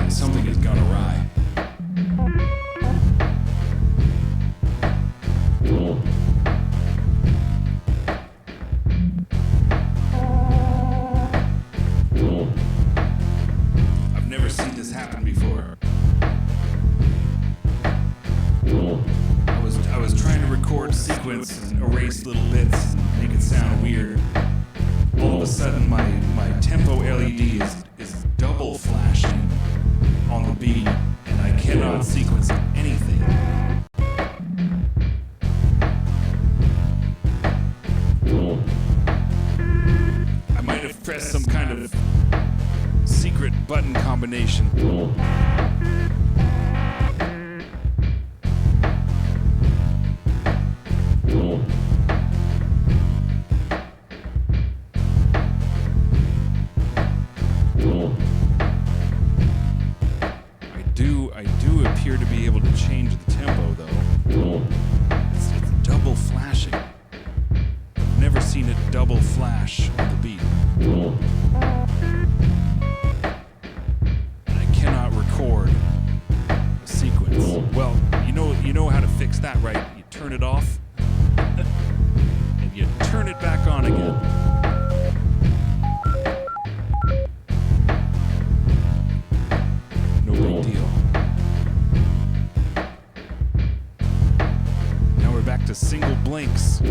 Something has gone awry. I've never seen this happen before. I was trying to record sequence and erase little bits and make it sound weird. All of a sudden my tempo LED is double flashing on the beat, and I cannot sequence anything. I might have pressed some kind of secret button combination. I do appear to be able to change the tempo, though. It's double flashing. I've never seen it double flash on the beat. And I cannot record a sequence. Well, you know how to fix that, right? You turn it off, and you turn it back on again. No big deal. Now we're back to single blinks.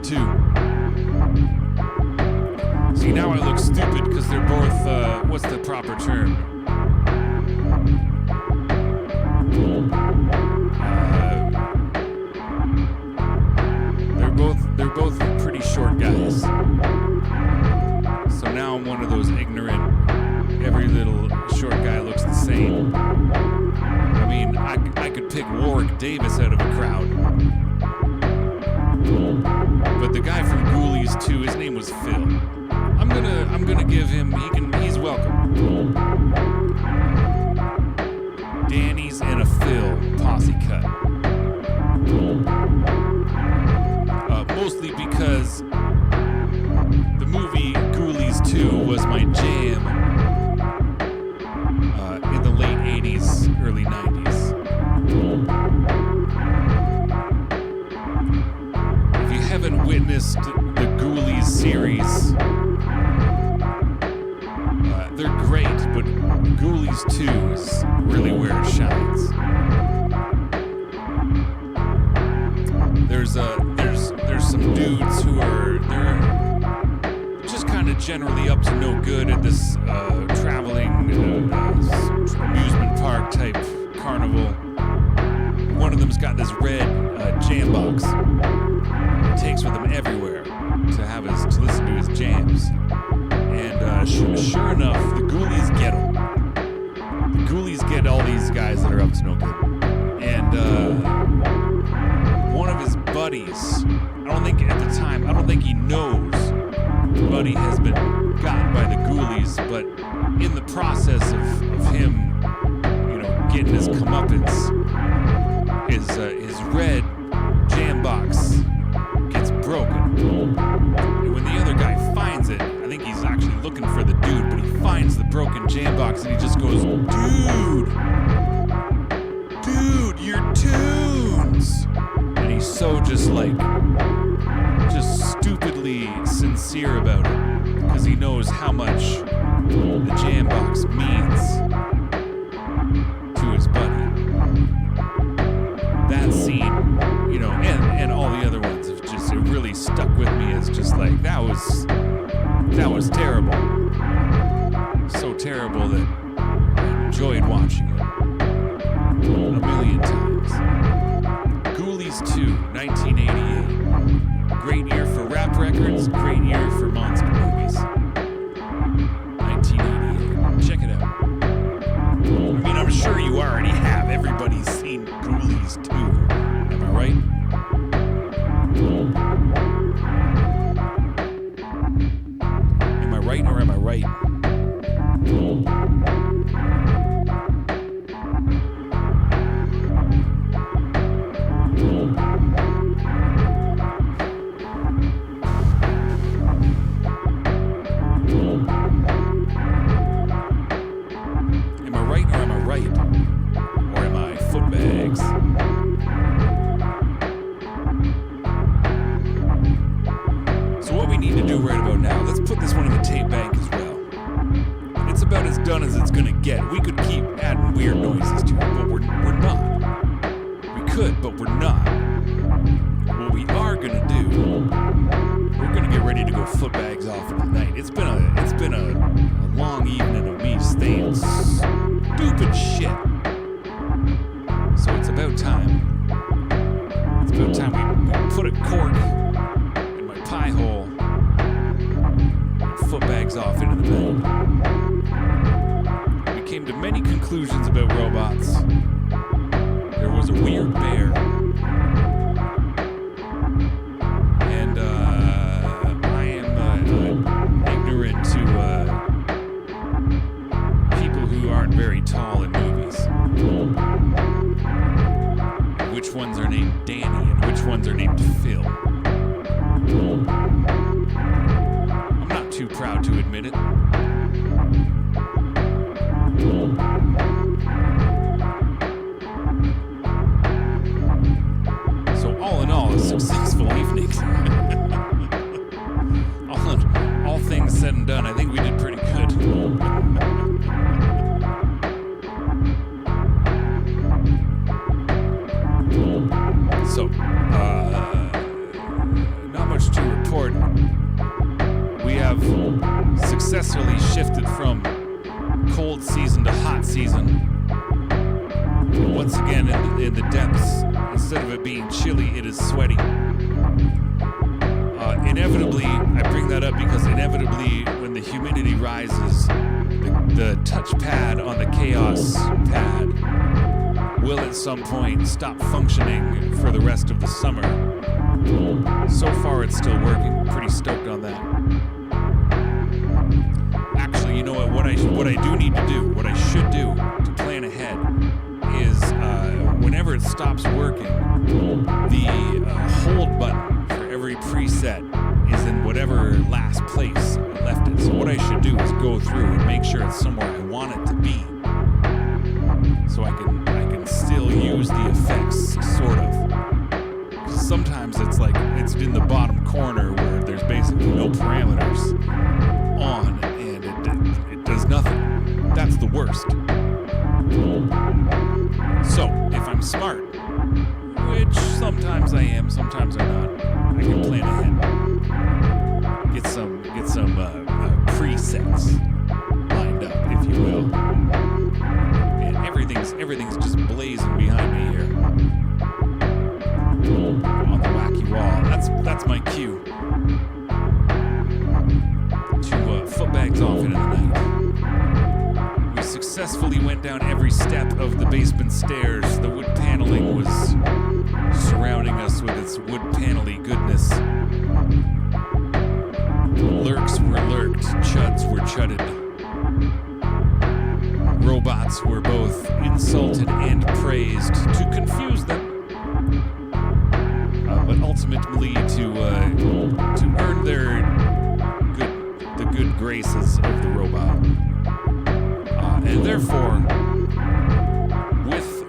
too. See, now I look stupid because they're both, what's the proper term? They're both pretty short guys. So now I'm one of those ignorant, every little short guy looks the same. I mean, I could pick Warwick Davis out of a crowd. But the guy from Ghoulies 2, his name was Phil. I'm gonna give him, he's welcome. Danny's and a Phil posse cut. Mostly because the movie Ghoulies 2 was my jam in the late 80s, early 90s. If you haven't witnessed the Ghoulies series, they're great, but Ghoulies 2 is really where it shines. There's some dudes who they're just kind of generally up to no good at this traveling amusement park type carnival. One of them's got this red jam box. He takes with him everywhere to listen to his jams. And sure enough, the Ghoulies get him. The Ghoulies get all these guys that are up to no good. And one of his buddies, I don't think he knows Buddy has been got by the Ghoulies, but in the process of him, getting his comeuppance, his red jam box gets broken. And when the other guy finds it, I think he's actually looking for the dude, but he finds the broken jam box and he just goes, Dude, your tunes! And he's so just stupidly sincere about it, because he knows how much the jam box means to his buddy. That scene, and all the other ones, it really stuck with me as just like, that was terrible. So terrible that I enjoyed watching it a million times. Ghoulies 2, 1988. Great year for rap records, great year for monster movies. 1988. Check it out. I mean, I'm sure you already have. Everybody's seen Ghoulies 2. Am I right? Am I right or am I right? Or am I Footbags? So what we need to do right about now, let's put this one in the tape bank as well. It's about as done as it's gonna get. We could keep adding weird noises to it, but we're not. We could, but we're not. What we are gonna do, we're gonna get ready to go Footbags off into the night. It's been a long evening of me saying stupid shit. So it's about time. It's about time we put a cork in my pie hole and Footbags off into the night. We came to many conclusions about robots. There was a weird bear. And I am ignorant to people who aren't very tall in movies. Which ones are named Danny and which ones are named Phil. I'm not too proud to admit it. So all in all, a successful evening. all things said and done, I think we did pretty good. So, not much to successfully shifted from cold season to hot season. Once again, in the depths, instead of it being chilly, it is sweaty. Inevitably, I bring that up because inevitably, when the humidity rises, the touchpad on the Chaos pad will at some point stop functioning for the rest of the summer. So far, it's still working. Pretty stoked on that. Actually, you know what? What I do need to do, what I should do to plan ahead, is whenever it stops working, the hold button for every preset is in whatever last place I left it. So what I should do is go through and make sure it's somewhere I want it to be, so I can still use the effects, sort of. Sometimes it's like it's in the bottom corner where there's basically no parameters on, and it does nothing. That's the worst. So if I'm smart, which sometimes I am, sometimes I'm not, I can plan ahead. Get some presets lined up, if you will. And everything's just blazing behind me here on the wacky wall. That's my cue to Footbags off into the night. We successfully went down every step of the basement stairs. The wood paneling was surrounding us with its wood panely goodness. Lurks were lurked, chuds were chudded. Robots were both insulted and praised to confuse them, but ultimately to earn the good graces of the robot. And therefore,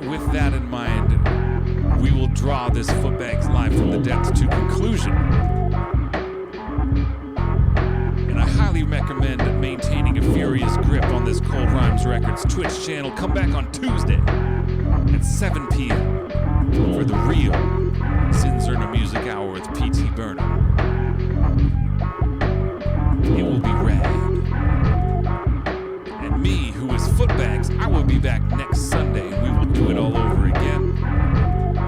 with that in mind, we will draw this Footbags Live from the Depths to conclusion. And I highly recommend maintaining a furious grip on this Cold Rhymes Records Twitch channel. Come back on Tuesday at 7 p.m. for the real Zinzerna Music Hour with P.T. Burnham. It will be rad. And me, who is Footbags, I will be back next Sunday, and we will do it all over again.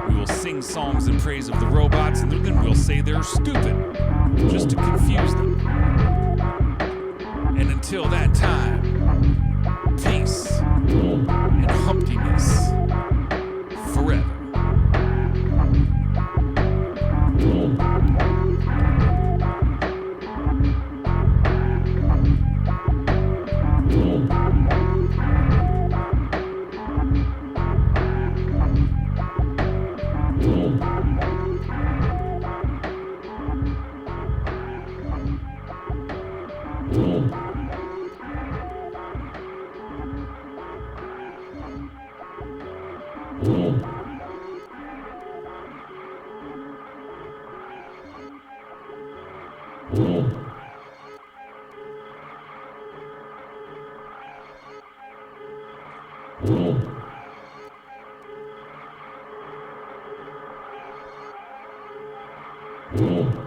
We will sing songs in praise of the robots, and then we'll say they're stupid, just to confuse them. And until that time, peace and humptiness forever. Mm-hmm.